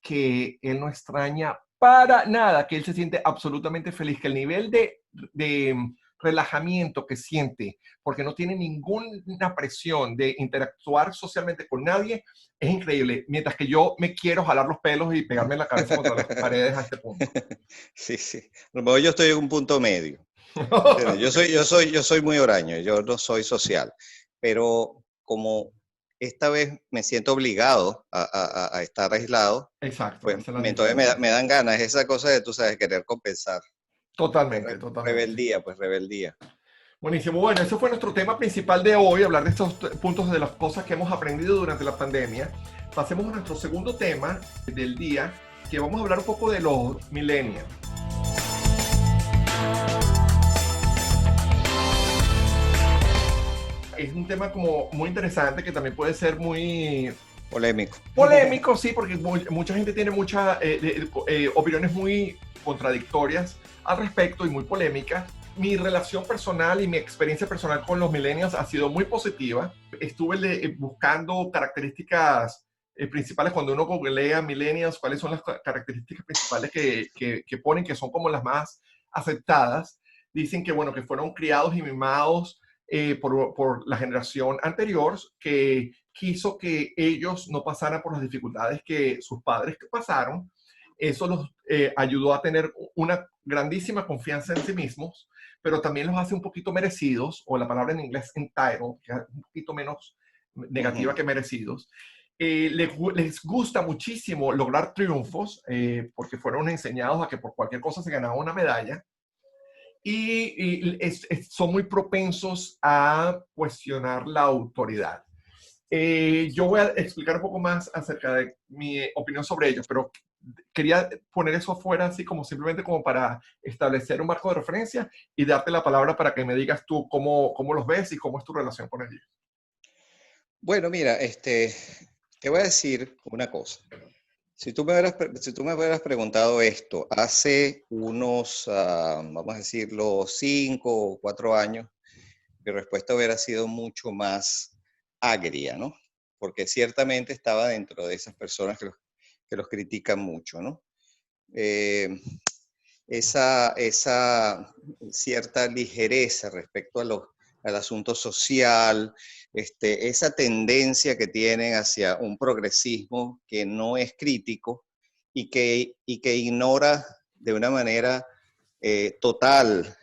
que él no extraña para nada, que él se siente absolutamente feliz, que el nivel de relajamiento que siente, porque no tiene ninguna presión de interactuar socialmente con nadie, es increíble. Mientras que yo me quiero jalar los pelos y pegarme la cabeza contra las paredes a este punto. Sí, sí. A lo mejor yo estoy en un punto medio. ¿Entiendes? Okay. Yo soy muy huraño, yo no soy social, pero como esta vez me siento obligado a estar aislado, Exacto, pues esa es la entonces diferencia. me dan ganas, esa cosa de, tú sabes, querer compensar. Totalmente, totalmente. Rebeldía, pues rebeldía. Buenísimo. Bueno, ese fue nuestro tema principal de hoy, hablar de estos puntos de las cosas que hemos aprendido durante la pandemia. Pasemos a nuestro segundo tema del día, que vamos a hablar un poco de los millennials. Es un tema como muy interesante que también puede ser muy Polémico. polémico, sí, porque mucha gente tiene muchas opiniones muy contradictorias al respecto y muy polémicas. Mi relación personal y mi experiencia personal con los millennials ha sido muy positiva. Estuve buscando características principales cuando uno googlea millennials, cuáles son las características principales que ponen, que son como las más aceptadas. Dicen que, bueno, que fueron criados y mimados por la generación anterior, que quiso que ellos no pasaran por las dificultades que sus padres pasaron. Eso los ayudó a tener una grandísima confianza en sí mismos, pero también los hace un poquito merecidos, o la palabra en inglés entitled, que es un poquito menos negativa Ujú. que merecidos. Les gusta muchísimo lograr triunfos, porque fueron enseñados a que por cualquier cosa se ganaba una medalla, y son muy propensos a cuestionar la autoridad. Yo voy a explicar un poco más acerca de mi opinión sobre ellos, pero quería poner eso afuera así como simplemente como para establecer un marco de referencia y darte la palabra para que me digas tú cómo los ves y cómo es tu relación con ellos. Bueno, mira, te voy a decir una cosa. Si tú me hubieras preguntado esto hace unos, vamos a decirlo, 5 o 4 años, mi respuesta hubiera sido mucho más agria, ¿no? Porque ciertamente estaba dentro de esas personas que los critican mucho, ¿no? eh, esa cierta ligereza respecto al asunto social, esa tendencia que tienen hacia un progresismo que no es crítico y que ignora de una manera total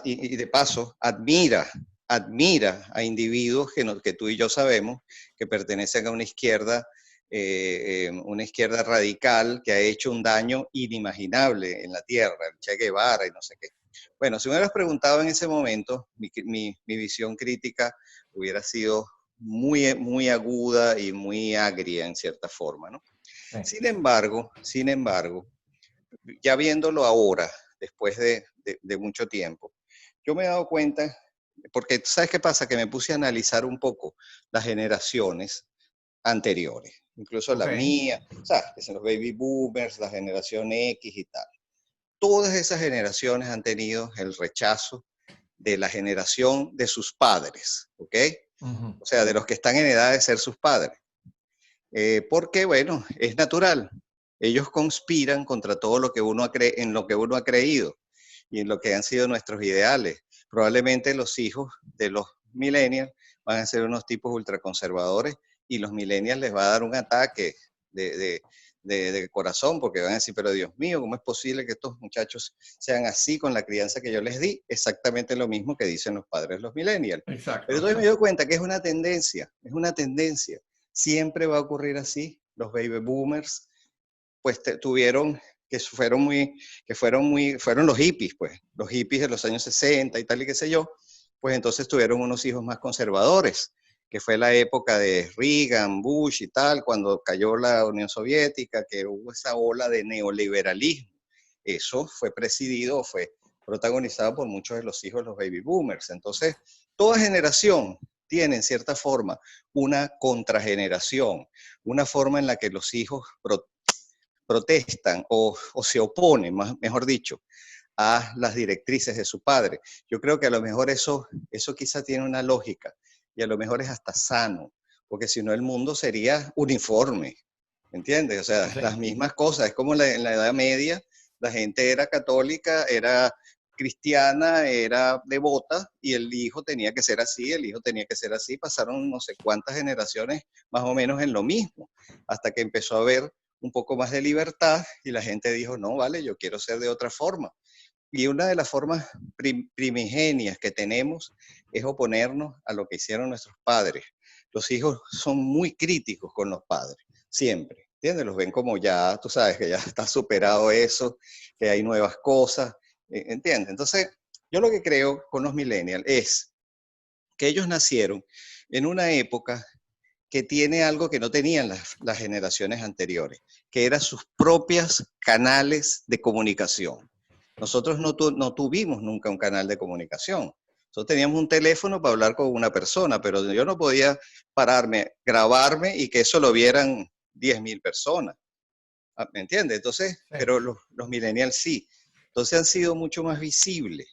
y de paso admira a individuos que tú y yo sabemos que pertenecen a una izquierda radical que ha hecho un daño inimaginable en la tierra, el Che Guevara y no sé qué. Bueno, si me hubieras preguntado en ese momento, mi visión crítica hubiera sido muy aguda y muy agria en cierta forma, ¿no? Sí. Sin embargo, ya viéndolo ahora, después de mucho tiempo, yo me he dado cuenta, porque ¿sabes qué pasa? Que me puse a analizar un poco las generaciones anteriores, incluso Ok. la mía, o sea, que son los baby boomers, la generación X y tal. Todas esas generaciones han tenido el rechazo de la generación de sus padres, ¿ok? Ujú. O sea, de los que están en edad de ser sus padres. Porque, bueno, es natural. Ellos conspiran contra todo lo que en lo que uno ha creído y en lo que han sido nuestros ideales. Probablemente los hijos de los millennials van a ser unos tipos ultraconservadores y los millennials les va a dar un ataque de, de, de corazón porque van a decir, pero Dios mío, ¿cómo es posible que estos muchachos sean así con la crianza que yo les di? Exactamente lo mismo que dicen los padres de los millennials. Pero Exacto, entonces me doy exacto. cuenta que es una tendencia. Siempre va a ocurrir así. Los baby boomers, pues tuvieron, fueron los hippies, pues, los hippies de los años 60 y tal y qué sé yo, pues entonces tuvieron unos hijos más conservadores, que fue la época de Reagan, Bush y tal, cuando cayó la Unión Soviética, que hubo esa ola de neoliberalismo. Eso fue protagonizado por muchos de los hijos de los baby boomers. Entonces, toda generación tiene en cierta forma una contrageneración, una forma en la que los hijos protestan o se oponen, mejor dicho, a las directrices de su padre. Yo creo que a lo mejor eso quizá tiene una lógica y a lo mejor es hasta sano, porque si no el mundo sería uniforme, ¿entiendes? O sea, Sí. las mismas cosas, es como en la Edad Media, la gente era católica, era cristiana, era devota y el hijo tenía que ser así, el hijo tenía que ser así, pasaron no sé cuántas generaciones más o menos en lo mismo, hasta que empezó a haber un poco más de libertad y la gente dijo, no, vale, yo quiero ser de otra forma. Y una de las formas primigenias que tenemos es oponernos a lo que hicieron nuestros padres. Los hijos son muy críticos con los padres, siempre. ¿Entiendes? Los ven como ya, tú sabes, que ya está superado eso, que hay nuevas cosas. ¿Entiendes? Entonces, yo lo que creo con los millennials es que ellos nacieron en una época que tiene algo que no tenían las generaciones anteriores, que eran sus propios canales de comunicación. Nosotros no tuvimos nunca un canal de comunicación. Nosotros teníamos un teléfono para hablar con una persona, pero yo no podía pararme, grabarme y que eso lo vieran 10.000 personas. ¿Me entiendes? Entonces, Sí. pero los millennials sí. Entonces han sido mucho más visibles.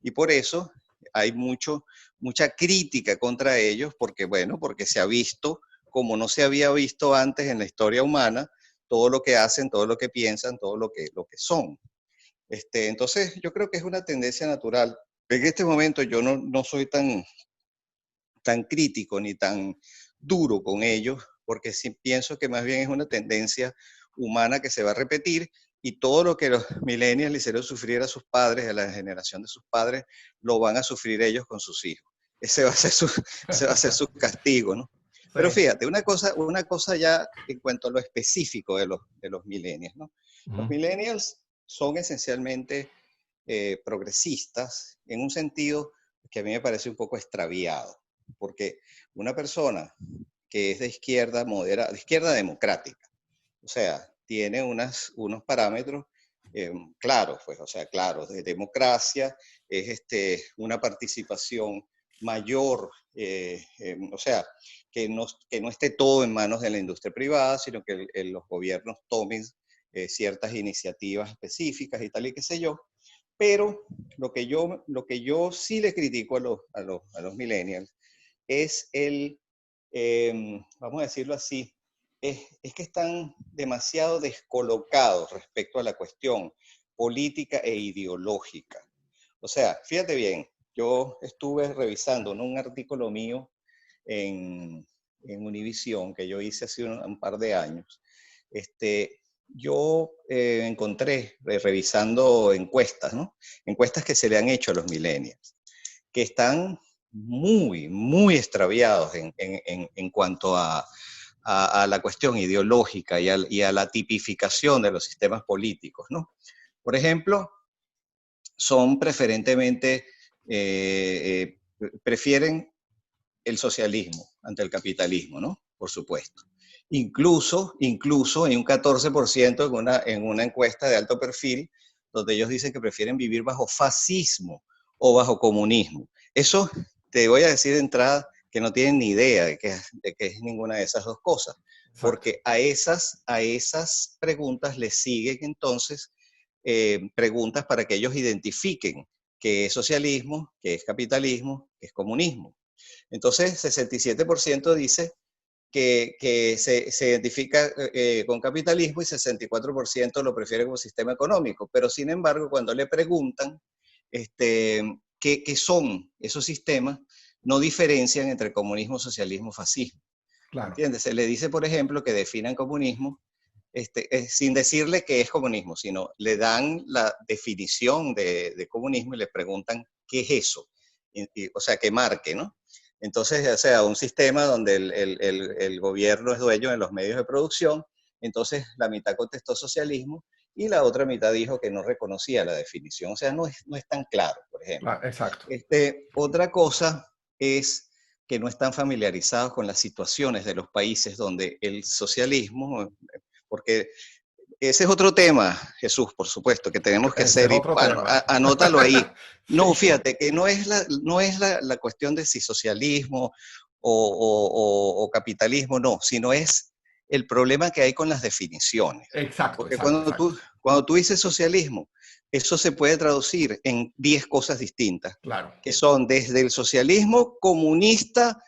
Y por eso hay mucha crítica contra ellos, porque bueno, porque se ha visto como no se había visto antes en la historia humana, todo lo que hacen, todo lo que piensan, todo lo que son. Entonces, yo creo que es una tendencia natural. En este momento yo no soy tan crítico ni tan duro con ellos, porque sí pienso que más bien es una tendencia humana que se va a repetir y todo lo que los millennials le hicieron sufrir a sus padres, a la generación de sus padres, lo van a sufrir ellos con sus hijos. Ese va a ser su castigo, ¿no? Pero Sí. fíjate, una cosa ya en cuanto a lo específico de los millennials, ¿no? Los Ujú. millennials son esencialmente progresistas en un sentido que a mí me parece un poco extraviado, porque una persona que es de izquierda moderada, de izquierda democrática, o sea, tiene unos parámetros claros, pues, o sea, claros, de democracia, es una participación mayor, o sea, que no esté todo en manos de la industria privada, sino que los gobiernos tomen ciertas iniciativas específicas y tal y qué sé yo. Pero lo que yo sí le critico a los millennials es vamos a decirlo así, es que están demasiado descolocados respecto a la cuestión política e ideológica. O sea, fíjate bien, yo estuve revisando, ¿no?, un artículo mío en Univisión que yo hice hace un par de años. Yo encontré, revisando encuestas, ¿no?, encuestas que se le han hecho a los millennials, que están muy, muy extraviados en cuanto a la cuestión ideológica y a la tipificación de los sistemas políticos, ¿no? Por ejemplo, son preferentemente, prefieren el socialismo ante el capitalismo, ¿no? Por supuesto. Incluso hay un 14% en una encuesta de alto perfil, donde ellos dicen que prefieren vivir bajo fascismo o bajo comunismo. Eso te voy a decir de entrada que no tienen ni idea de que es ninguna de esas dos cosas, Exacto. porque a esas preguntas les siguen entonces preguntas para que ellos identifiquen qué es socialismo, qué es capitalismo, qué es comunismo. Entonces, 67% dice que se identifica con capitalismo y 64% lo prefiere como sistema económico. Pero, sin embargo, cuando le preguntan qué son esos sistemas, no diferencian entre comunismo, socialismo, fascismo. Claro. ¿Entiendes? Se le dice, por ejemplo, que definan comunismo sin decirle qué es comunismo, sino le dan la definición de comunismo y le preguntan qué es eso. O sea, que marque, ¿no? Entonces, o sea, un sistema donde el gobierno es dueño de los medios de producción, entonces la mitad contestó socialismo y la otra mitad dijo que no reconocía la definición. O sea, no es tan claro, por ejemplo. Exacto. Otra cosa es que no están familiarizados con las situaciones de los países donde el socialismo, porque ese es otro tema, Jesús, por supuesto, que tenemos que Ese hacer, es y otro bueno, tema. anótalo ahí. No, Sí. fíjate que no es la cuestión de si socialismo o capitalismo, no, sino es el problema que hay con las definiciones. Exacto, Porque exacto, exacto. cuando tú dices socialismo, eso se puede traducir en 10 cosas distintas, Claro. que son desde el socialismo comunista,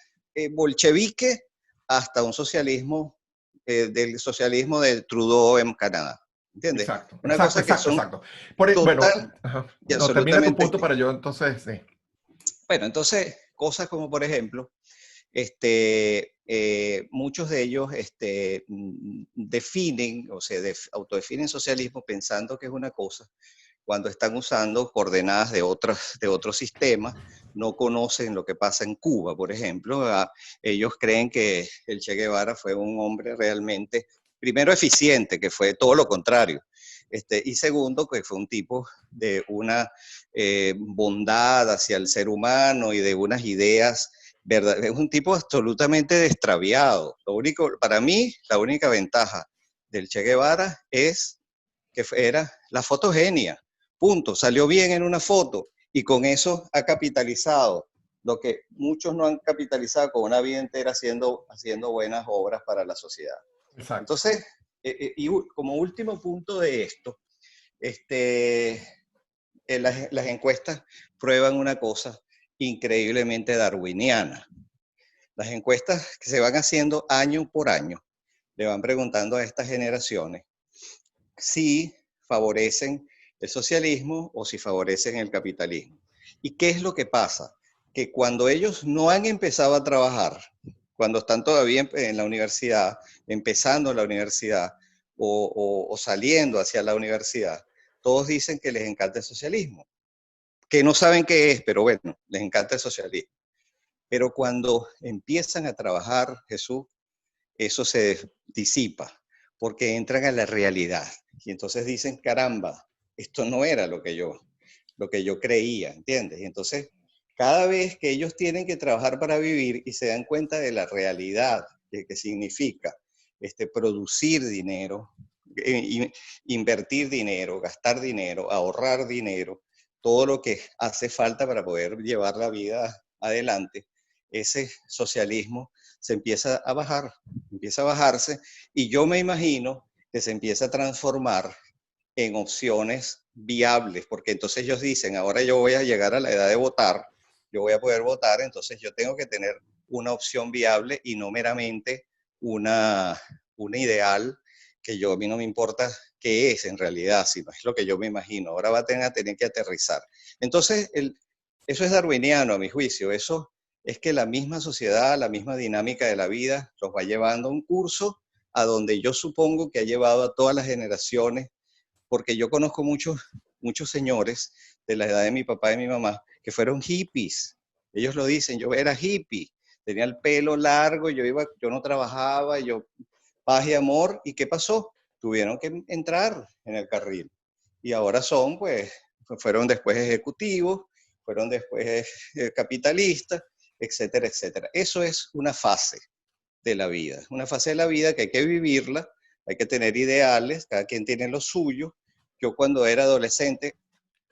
bolchevique, hasta un socialismo, del socialismo de Trudeau en Canadá. ¿Entiendes? Exacto, Una exacto, cosa que exacto, son exacto. Bueno, total ajá. y No, termina tu absolutamente punto para distintas. yo entonces, sí. Bueno, entonces, cosas como por ejemplo, muchos de ellos definen o se autodefinen socialismo pensando que es una cosa, cuando están usando coordenadas de otros sistemas, no conocen lo que pasa en Cuba, por ejemplo. Ellos creen que el Che Guevara fue un hombre realmente, primero, eficiente, que fue todo lo contrario, y segundo, que fue un tipo de una bondad hacia el ser humano y de unas ideas, ¿verdad? Es un tipo absolutamente extraviado. Lo único, para mí, la única ventaja del Che Guevara es que era la fotogenia. Punto. Salió bien en una foto y con eso ha capitalizado lo que muchos no han capitalizado con una vida entera haciendo buenas obras para la sociedad. Exacto. Entonces, y como último punto de esto, este, las encuestas prueban una cosa increíblemente darwiniana. Las encuestas que se van haciendo año por año le van preguntando a estas generaciones si favorecen el socialismo o si favorecen el capitalismo. ¿Y qué es lo que pasa? Que cuando ellos no han empezado a trabajar, cuando están todavía en la universidad, empezando la universidad o saliendo hacia la universidad, todos dicen que les encanta el socialismo, que no saben qué es, pero bueno, les encanta el socialismo. Pero cuando empiezan a trabajar, Jesús, eso se disipa, porque entran a la realidad. Y entonces dicen, caramba, esto no era lo que yo creía, ¿entiendes? Y entonces, cada vez que ellos tienen que trabajar para vivir y se dan cuenta de la realidad que significa producir dinero, invertir dinero, gastar dinero, ahorrar dinero, todo lo que hace falta para poder llevar la vida adelante, ese socialismo se empieza a bajarse y yo me imagino que se empieza a transformar en opciones viables, porque entonces ellos dicen, ahora yo voy a llegar a la edad de votar, yo voy a poder votar, entonces yo tengo que tener una opción viable y no meramente un ideal que a mí no me importa qué es en realidad, sino es lo que yo me imagino. Ahora va a tener que aterrizar. Entonces, eso es darwiniano a mi juicio. Eso es que la misma sociedad, la misma dinámica de la vida los va llevando a un curso a donde yo supongo que ha llevado a todas las generaciones, porque yo conozco muchos señores de la edad de mi papá y mi mamá que fueron hippies. Ellos lo dicen, yo era hippie, tenía el pelo largo, yo no trabajaba, yo paz y amor. ¿Y qué pasó? Tuvieron que entrar en el carril. Y ahora fueron después ejecutivos, fueron después capitalistas, etcétera, etcétera. Eso es una fase de la vida que hay que vivirla, hay que tener ideales, cada quien tiene lo suyo. Yo cuando era adolescente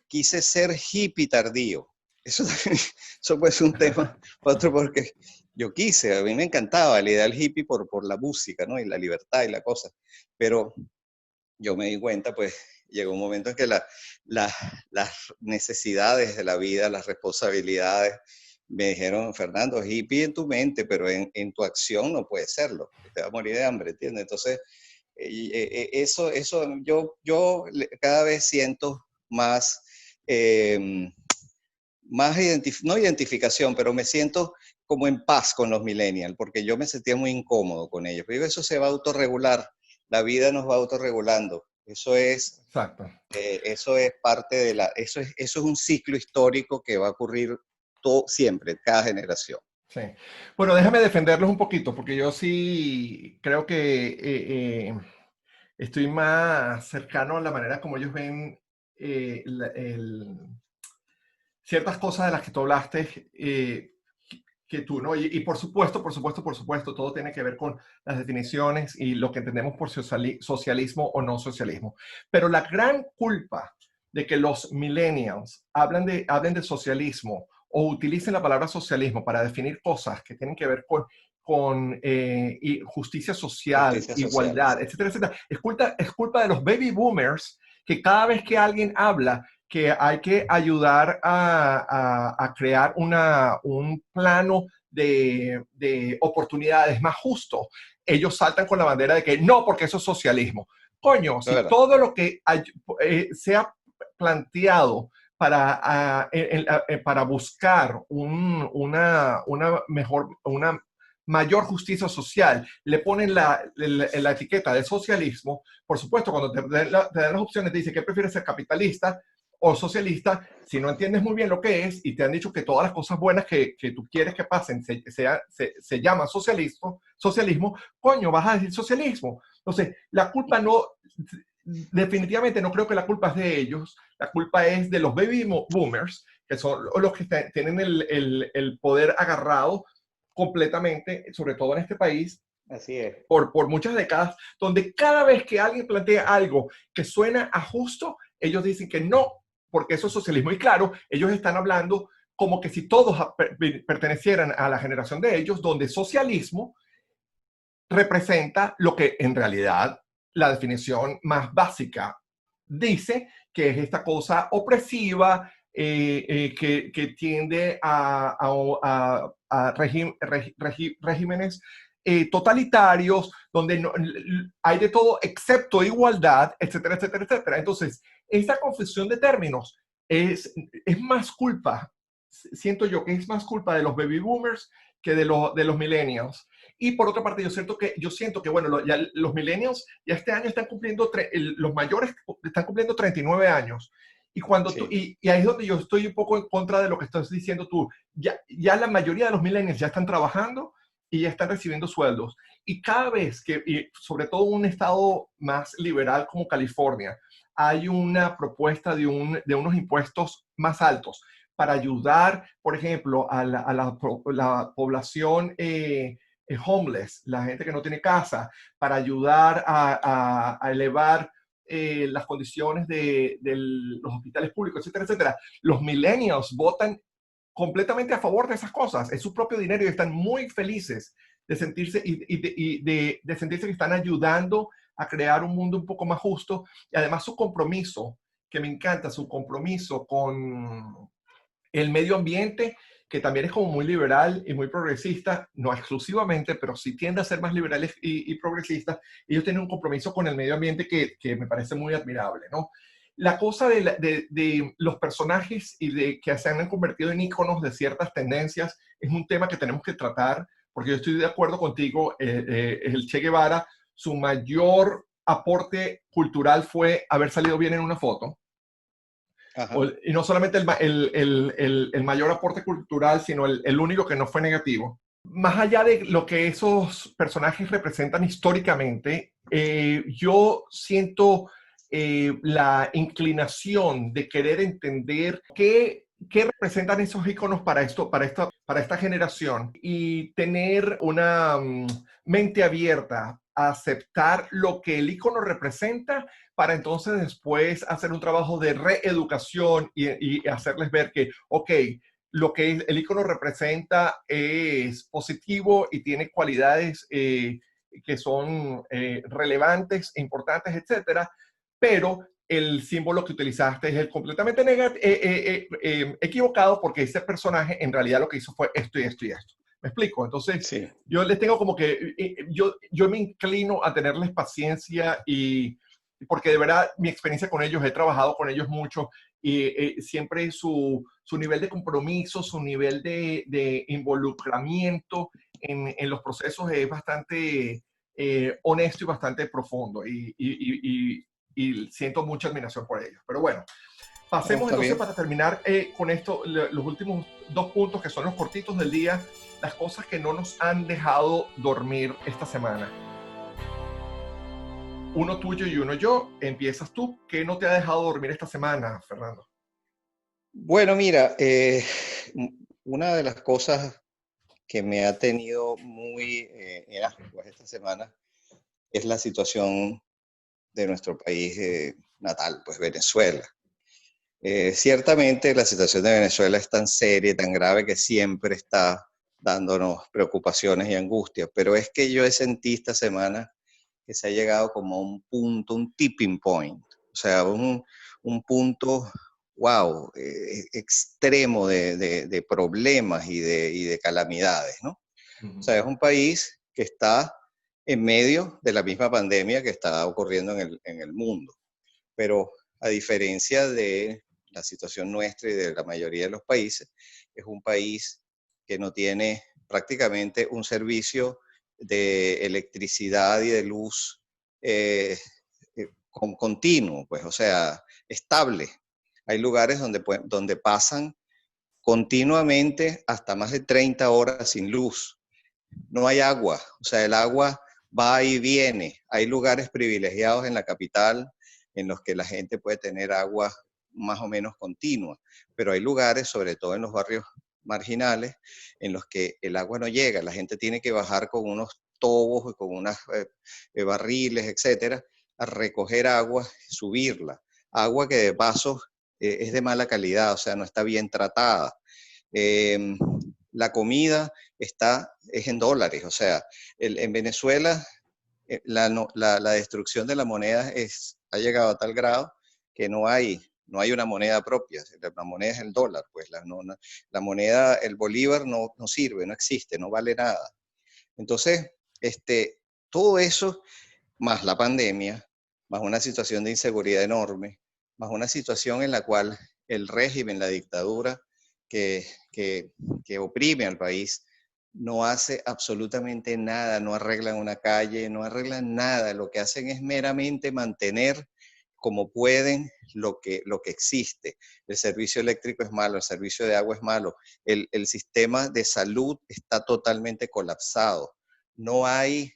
quise ser hippie tardío. Eso, eso puede ser un tema otro, porque a mí me encantaba el ideal hippie por la música, ¿no? Y la libertad y la cosa. Pero yo me di cuenta, pues llegó un momento en que las necesidades de la vida, las responsabilidades, me dijeron, Fernando, hippie en tu mente, pero en tu acción no puede serlo, te va a morir de hambre, ¿entiendes? Entonces, eso yo cada vez siento más, no identificación, pero me siento como en paz con los millennials, porque yo me sentía muy incómodo con ellos. Pero eso se va a autorregular, la vida nos va autorregulando. Exacto. Eso es parte eso es un ciclo histórico que va a ocurrir siempre, cada generación. Sí. Bueno, déjame defenderlos un poquito, porque yo sí creo que estoy más cercano a la manera como ellos ven ciertas cosas de las que tú hablaste que tú, ¿no? Y por supuesto, todo tiene que ver con las definiciones y lo que entendemos por socialismo o no socialismo. Pero la gran culpa de que los millennials hablen de socialismo o utilicen la palabra socialismo para definir cosas que tienen que ver con justicia social, Justicia social, igualdad, exacto. etcétera, etcétera. Es culpa de los baby boomers que cada vez que alguien habla que hay que ayudar a crear un plano de oportunidades más justo, ellos saltan con la bandera de que no, porque eso es socialismo. Coño, No, si verdad. todo lo que sea planteado para buscar una mayor justicia social, le ponen la etiqueta de socialismo. Por supuesto, cuando te dan las opciones, te dice que prefieres ser capitalista o socialista. Si no entiendes muy bien lo que es y te han dicho que todas las cosas buenas que tú quieres que pasen se llama socialismo, coño, vas a decir socialismo. Entonces, la culpa no, definitivamente no creo que la culpa es de ellos, la culpa es de los baby boomers, que son los que tienen el poder agarrado completamente, sobre todo en este país, Así es. por muchas décadas, donde cada vez que alguien plantea algo que suena a justo, ellos dicen que no, porque eso es socialismo. Y claro, ellos están hablando como que si todos pertenecieran a la generación de ellos, donde socialismo representa lo que en realidad la definición más básica dice, que es esta cosa opresiva, que tiende a regímenes totalitarios, donde hay de todo excepto igualdad, etcétera, etcétera, etcétera. Entonces, esa confusión de términos es más culpa, siento yo que es más culpa de los baby boomers que de los millennials. Y por otra parte, yo siento que bueno, ya los millennials ya este año están cumpliendo, los mayores están cumpliendo 39 años. Sí. Y ahí es donde yo estoy un poco en contra de lo que estás diciendo tú. Ya la mayoría de los millennials ya están trabajando y ya están recibiendo sueldos. Y cada vez y sobre todo en un estado más liberal como California, hay una propuesta de unos impuestos más altos para ayudar, por ejemplo, a la población homeless, la gente que no tiene casa, para ayudar a elevar las condiciones de los hospitales públicos, etcétera, etcétera. Los millennials votan completamente a favor de esas cosas. Es su propio dinero y están muy felices de sentirse de sentirse que están ayudando a crear un mundo un poco más justo. Y además su compromiso, que me encanta, su compromiso con el medio ambiente, que también es como muy liberal y muy progresista, no exclusivamente, pero sí tiende a ser más liberales y progresistas. Ellos tienen un compromiso con el medio ambiente que me parece muy admirable, ¿no? La cosa de los personajes y de que se han convertido en íconos de ciertas tendencias es un tema que tenemos que tratar, porque yo estoy de acuerdo contigo, el Che Guevara, su mayor aporte cultural fue haber salido bien en una foto. Ajá. Y no solamente el mayor aporte cultural, sino el único que no fue negativo. Más allá de lo que esos personajes representan históricamente, yo siento la inclinación de querer entender qué representan esos iconos para para esta generación y tener una mente abierta a aceptar lo que el icono representa para entonces después hacer un trabajo de reeducación y hacerles ver que, ok, lo que el icono representa es positivo y tiene cualidades que son relevantes, importantes, etcétera, pero el símbolo que utilizaste es el completamente equivocado porque ese personaje en realidad lo que hizo fue esto y esto y esto. ¿Me explico? Entonces, Sí. yo les tengo como que, yo me inclino a tenerles paciencia y porque de verdad mi experiencia con ellos, he trabajado con ellos mucho y siempre su nivel de compromiso, su nivel de involucramiento en los procesos es bastante honesto y bastante profundo y siento mucha admiración por ellos. Pero bueno, No, pasemos está entonces bien. para terminar con esto, los últimos dos puntos que son los cortitos del día, las cosas que no nos han dejado dormir esta semana. Uno tuyo y uno yo. Empiezas tú. ¿Qué no te ha dejado dormir esta semana, Fernando? Bueno, mira, una de las cosas que me ha tenido muy en ascuas esta semana es la situación de nuestro país natal, pues Venezuela. Ciertamente la situación de Venezuela es tan seria y tan grave que siempre está dándonos preocupaciones y angustias, pero es que yo he sentido esta semana que se ha llegado como a un punto, un tipping point, o sea, un punto, wow, extremo de problemas y de calamidades, ¿no? Uh O -huh. sea, es un país que está en medio de la misma pandemia que está ocurriendo en el mundo, pero a diferencia de la situación nuestra y de la mayoría de los países, es un país que no tiene prácticamente un servicio de electricidad y de luz continuo, pues, o sea, estable. Hay lugares donde pasan continuamente hasta más de 30 horas sin luz. No hay agua, o sea, el agua va y viene. Hay lugares privilegiados en la capital en los que la gente puede tener agua más o menos continua, pero hay lugares, sobre todo en los barrios marginales, en los que el agua no llega. La gente tiene que bajar con unos tobos, con unos barriles, etcétera, a recoger agua, subirla. Agua que de paso es de mala calidad, o sea, no está bien tratada. Eh, la comida es en dólares, o sea, en Venezuela la destrucción de la moneda ha llegado a tal grado que no hay una moneda propia, la moneda es el dólar, pues la moneda, el bolívar no sirve, no existe, no vale nada. Entonces, todo eso, más la pandemia, más una situación de inseguridad enorme, más una situación en la cual el régimen, la dictadura que, que, que oprime al país, no hace absolutamente nada, no arreglan una calle, no arreglan nada, lo que hacen es meramente mantener como pueden lo que existe. El servicio eléctrico es malo, el servicio de agua es malo, el sistema de salud está totalmente colapsado, no hay,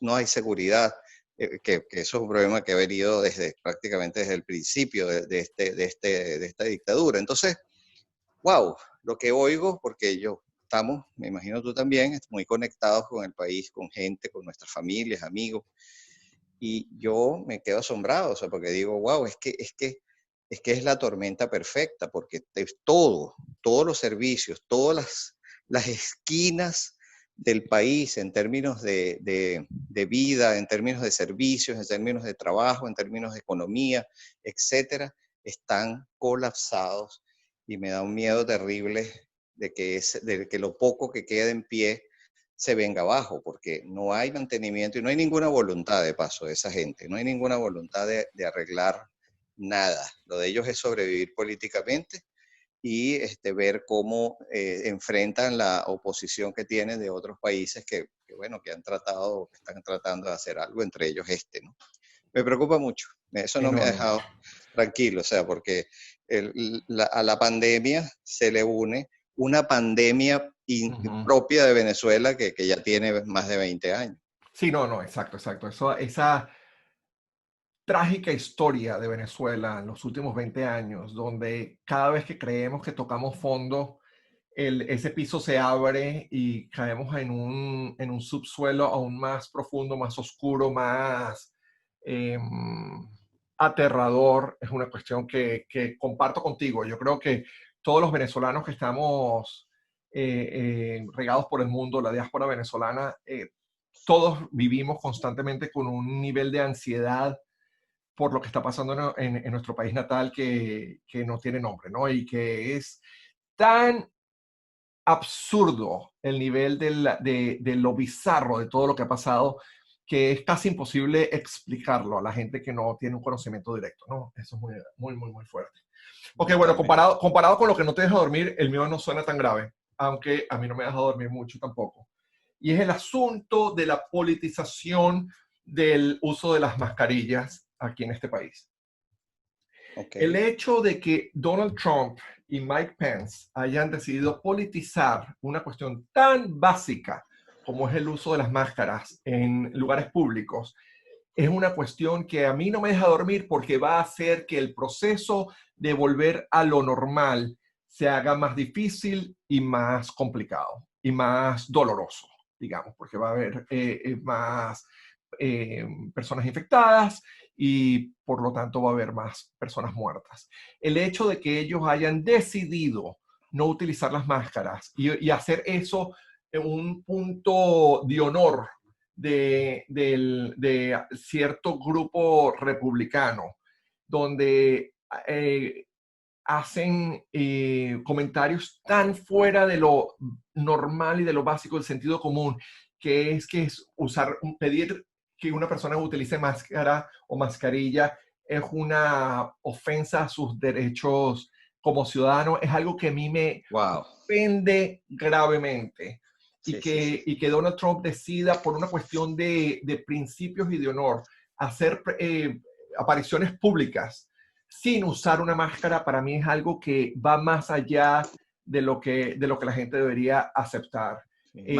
no hay seguridad, que eso es un problema que ha venido prácticamente desde el principio de esta dictadura. Entonces, wow, lo que oigo, porque estamos, me imagino tú también, muy conectados con el país, con gente, con nuestras familias, amigos, y yo me quedo asombrado, o sea, porque digo, wow, es que es la tormenta perfecta, porque todos los servicios, las esquinas del país en términos de vida, en términos de servicios, en términos de trabajo, en términos de economía, etcétera, están colapsados y me da un miedo terrible de que lo poco que queda en pie se venga abajo, porque no hay mantenimiento y no hay ninguna voluntad de paso de esa gente, no hay ninguna voluntad de arreglar nada. Lo de ellos es sobrevivir políticamente y ver cómo enfrentan la oposición que tienen de otros países bueno, que han tratado, que están tratando de hacer algo, entre ellos ¿no? Me preocupa mucho. Eso no me ha Enorme. dejado tranquilo, o sea, porque a la pandemia se le une una pandemia propia de Venezuela que ya tiene más de 20 años. Sí, no, no, exacto, exacto. Esa trágica historia de Venezuela en los últimos 20 años, donde cada vez que creemos que tocamos fondo, ese piso se abre y caemos en un subsuelo aún más profundo, más oscuro, más eh, aterrador. Es una cuestión que comparto contigo. Yo creo que todos los venezolanos que estamos regados por el mundo, la diáspora venezolana, todos vivimos constantemente con un nivel de ansiedad por lo que está pasando en nuestro país natal que no tiene nombre, ¿no? Y que es tan absurdo el nivel de lo bizarro de todo lo que ha pasado, que es casi imposible explicarlo a la gente que no tiene un conocimiento directo, ¿no? Eso es muy, muy, muy, muy fuerte. Ok, bueno, Totalmente. comparado con lo que no te deja dormir, el mío no suena tan grave, aunque a mí no me deja dormir mucho tampoco. Y es el asunto de la politización del uso de las mascarillas aquí en este país. Ok. El hecho de que Donald Trump y Mike Pence hayan decidido politizar una cuestión tan básica como es el uso de las máscaras en lugares públicos es una cuestión que a mí no me deja dormir porque va a hacer que el proceso de volver a lo normal se haga más difícil y más complicado y más doloroso, digamos, porque va a haber más personas infectadas y por lo tanto va a haber más personas muertas. El hecho de que ellos hayan decidido no utilizar las máscaras y hacer eso en un punto de honor de cierto grupo republicano, donde hacen comentarios tan fuera de lo normal y de lo básico del sentido común, que es pedir que una persona utilice máscara o mascarilla es una ofensa a sus derechos como ciudadano, es algo que a mí me Wow. ofende gravemente. Sí, sí, sí. Y que Donald Trump decida por una cuestión de principios y de honor hacer apariciones públicas sin usar una máscara, para mí es algo que va más allá de lo que la gente debería aceptar. Sí. Eh,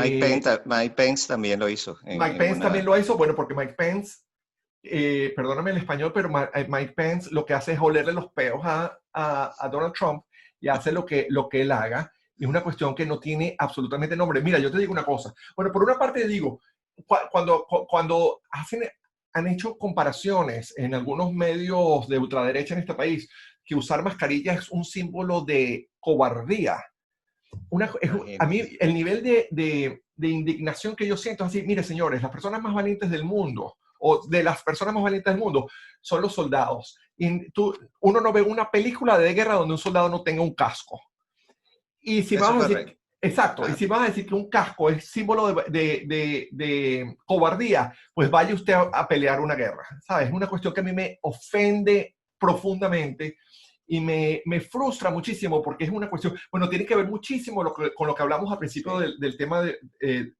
Mike Pence también lo hizo Mike en Pence también una... lo hizo, bueno, porque Mike Pence, perdóname el español, pero Mike Pence lo que hace es olerle los peos a Donald Trump y hace lo que él haga. Y es una cuestión que no tiene absolutamente nombre. Mira, yo te digo una cosa. Bueno, por una parte digo, cuando han hecho comparaciones en algunos medios de ultraderecha en este país, que usar mascarilla es un símbolo de cobardía. A mí Imagínate. el nivel de indignación que yo siento es así, mire señores, las personas más valientes del mundo, o de las personas más valientes del mundo, son los soldados. Y uno no ve una película de guerra donde un soldado no tenga un casco. Y si Eso es vamos a decir, correcto. exacto, y Claro. si vas a decir que un casco es símbolo de cobardía, pues vaya usted a pelear una guerra, ¿sabes? Es una cuestión que a mí me ofende profundamente y me frustra muchísimo porque es una cuestión, bueno, tiene que ver muchísimo con lo que hablamos al principio Sí. del tema de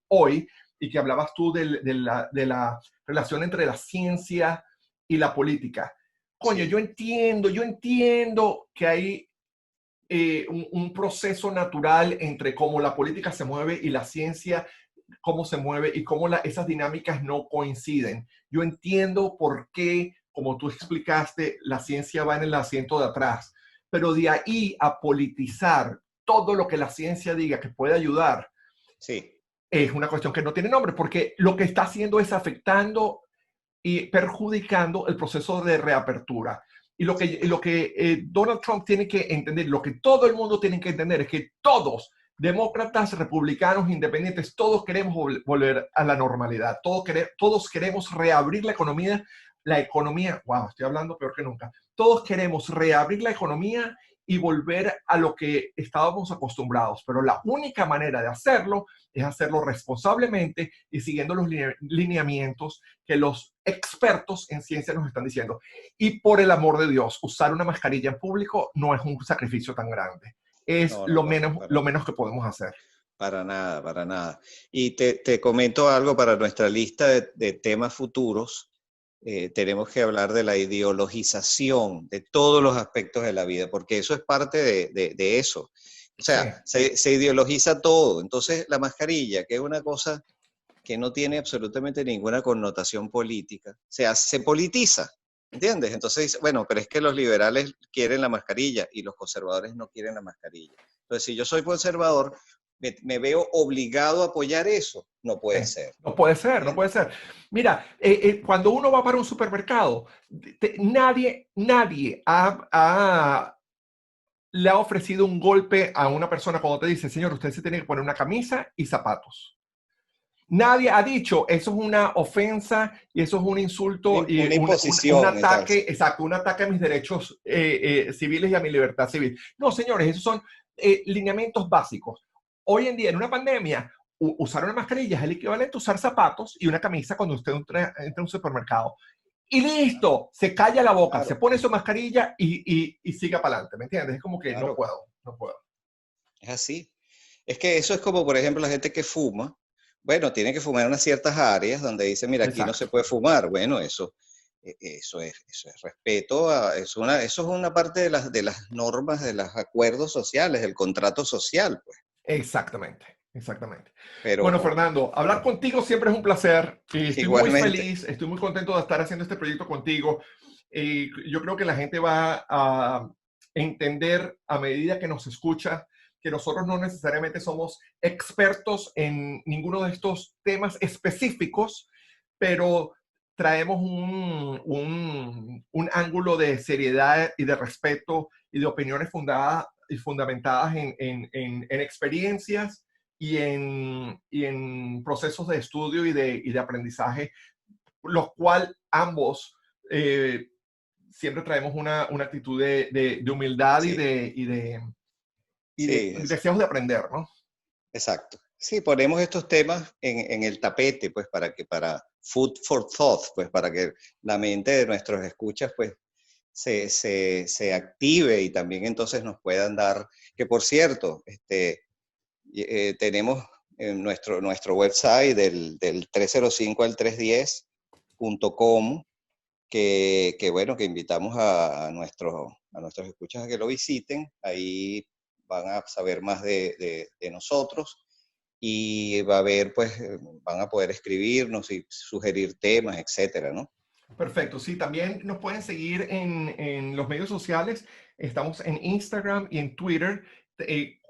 hoy y que hablabas tú de la relación entre la ciencia y la política. Coño, Sí. yo entiendo que hay un proceso natural entre cómo la política se mueve y la ciencia, cómo se mueve y cómo esas dinámicas no coinciden. Yo entiendo por qué, como tú explicaste, la ciencia va en el asiento de atrás, pero de ahí a politizar todo lo que la ciencia diga que puede ayudar, Sí. es una cuestión que no tiene nombre, porque lo que está haciendo es afectando y perjudicando el proceso de reapertura. Y lo que Donald Trump tiene que entender, lo que todo el mundo tiene que entender es que todos, demócratas, republicanos, independientes, todos queremos volver a la normalidad. Todos queremos reabrir la economía. La economía, wow, estoy hablando peor que nunca. Todos queremos reabrir la economía y volver a lo que estábamos acostumbrados. Pero la única manera de hacerlo es hacerlo responsablemente y siguiendo los lineamientos que los expertos en ciencia nos están diciendo. Y por el amor de Dios, usar una mascarilla en público no es un sacrificio tan grande. Es lo menos que podemos hacer. Para nada, para nada. Y te comento algo para nuestra lista de temas futuros. Tenemos que hablar de la ideologización de todos los aspectos de la vida, porque eso es parte de eso. O sea, sí. se ideologiza todo. Entonces, la mascarilla, que es una cosa que no tiene absolutamente ninguna connotación política, o sea, se politiza, ¿entiendes? Entonces, bueno, pero es que los liberales quieren la mascarilla y los conservadores no quieren la mascarilla. Entonces, si yo soy conservador, me veo obligado a apoyar eso. No puede ser. No puede ser, no puede ser. Mira, cuando uno va para un supermercado, nadie le ha ofrecido un golpe a una persona cuando te dice, señor, usted se tiene que poner una camisa y zapatos. Nadie ha dicho, eso es una ofensa y eso es un insulto y una imposición. Un ataque, exacto, un ataque a mis derechos civiles y a mi libertad civil. No, señores, esos son lineamientos básicos. Hoy en día, en una pandemia, usar una mascarilla es el equivalente a usar zapatos y una camisa cuando usted entra a un supermercado. Y listo, se calla la boca, claro. Se pone su mascarilla y sigue para adelante, ¿me entiendes? Es como que claro. no puedo. Es así. Es que eso es como, por ejemplo, la gente que fuma. Bueno, tiene que fumar en unas ciertas áreas donde dice, mira, aquí no se puede fumar. Bueno, eso es respeto, eso es una parte de las normas, de los acuerdos sociales, del contrato social, pues. Exactamente. Pero, bueno, Fernando, hablar contigo siempre es un placer. Estoy muy feliz, estoy muy contento de estar haciendo este proyecto contigo. Yo creo que la gente va a entender a medida que nos escucha que nosotros no necesariamente somos expertos en ninguno de estos temas específicos, pero traemos un ángulo de seriedad y de respeto y de opiniones fundadas y fundamentadas en experiencias y en procesos de estudio y de aprendizaje, los cuales ambos siempre traemos una actitud de humildad sí. y de deseos de aprender, ¿no? Exacto. Sí, ponemos estos temas en el tapete, pues, para food for thought, pues, para que la mente de nuestros escuchas, pues, se active y también entonces nos puedan dar, que por cierto, tenemos en nuestro website del 305 al 310.com, que bueno, que invitamos a nuestros escuchas a que lo visiten. Ahí van a saber más de nosotros y va a haber, pues, van a poder escribirnos y sugerir temas, etcétera, ¿no? Perfecto, sí, también nos pueden seguir en los medios sociales. Estamos en Instagram y en Twitter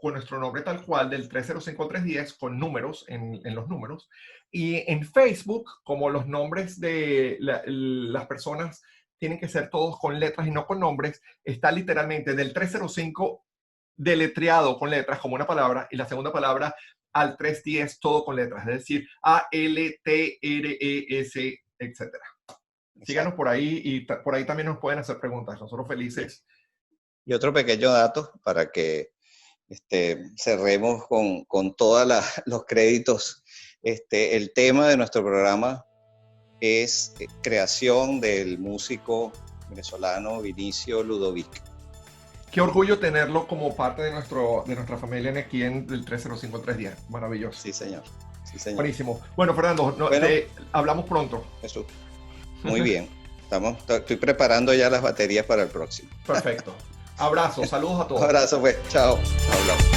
con nuestro nombre tal cual del 305-310 con números en los números. Y en Facebook, como los nombres de las personas tienen que ser todos con letras y no con nombres, está literalmente del 305 deletreado con letras como una palabra y la segunda palabra al 310 todo con letras, es decir, ALTRES, etcétera. Síganos por ahí y por ahí también nos pueden hacer preguntas. Nosotros felices. Y otro pequeño dato para que cerremos con todos los créditos. El tema de nuestro programa es creación del músico venezolano Vinicio Ludovic. Qué orgullo tenerlo como parte de nuestra familia aquí en el 305-310. Maravilloso. Sí, señor. Buenísimo. Bueno, Fernando, hablamos pronto. Eso. Muy bien. Estoy preparando ya las baterías para el próximo. Perfecto. Abrazos, saludos a todos. Abrazo, pues. Chao. Hablamos.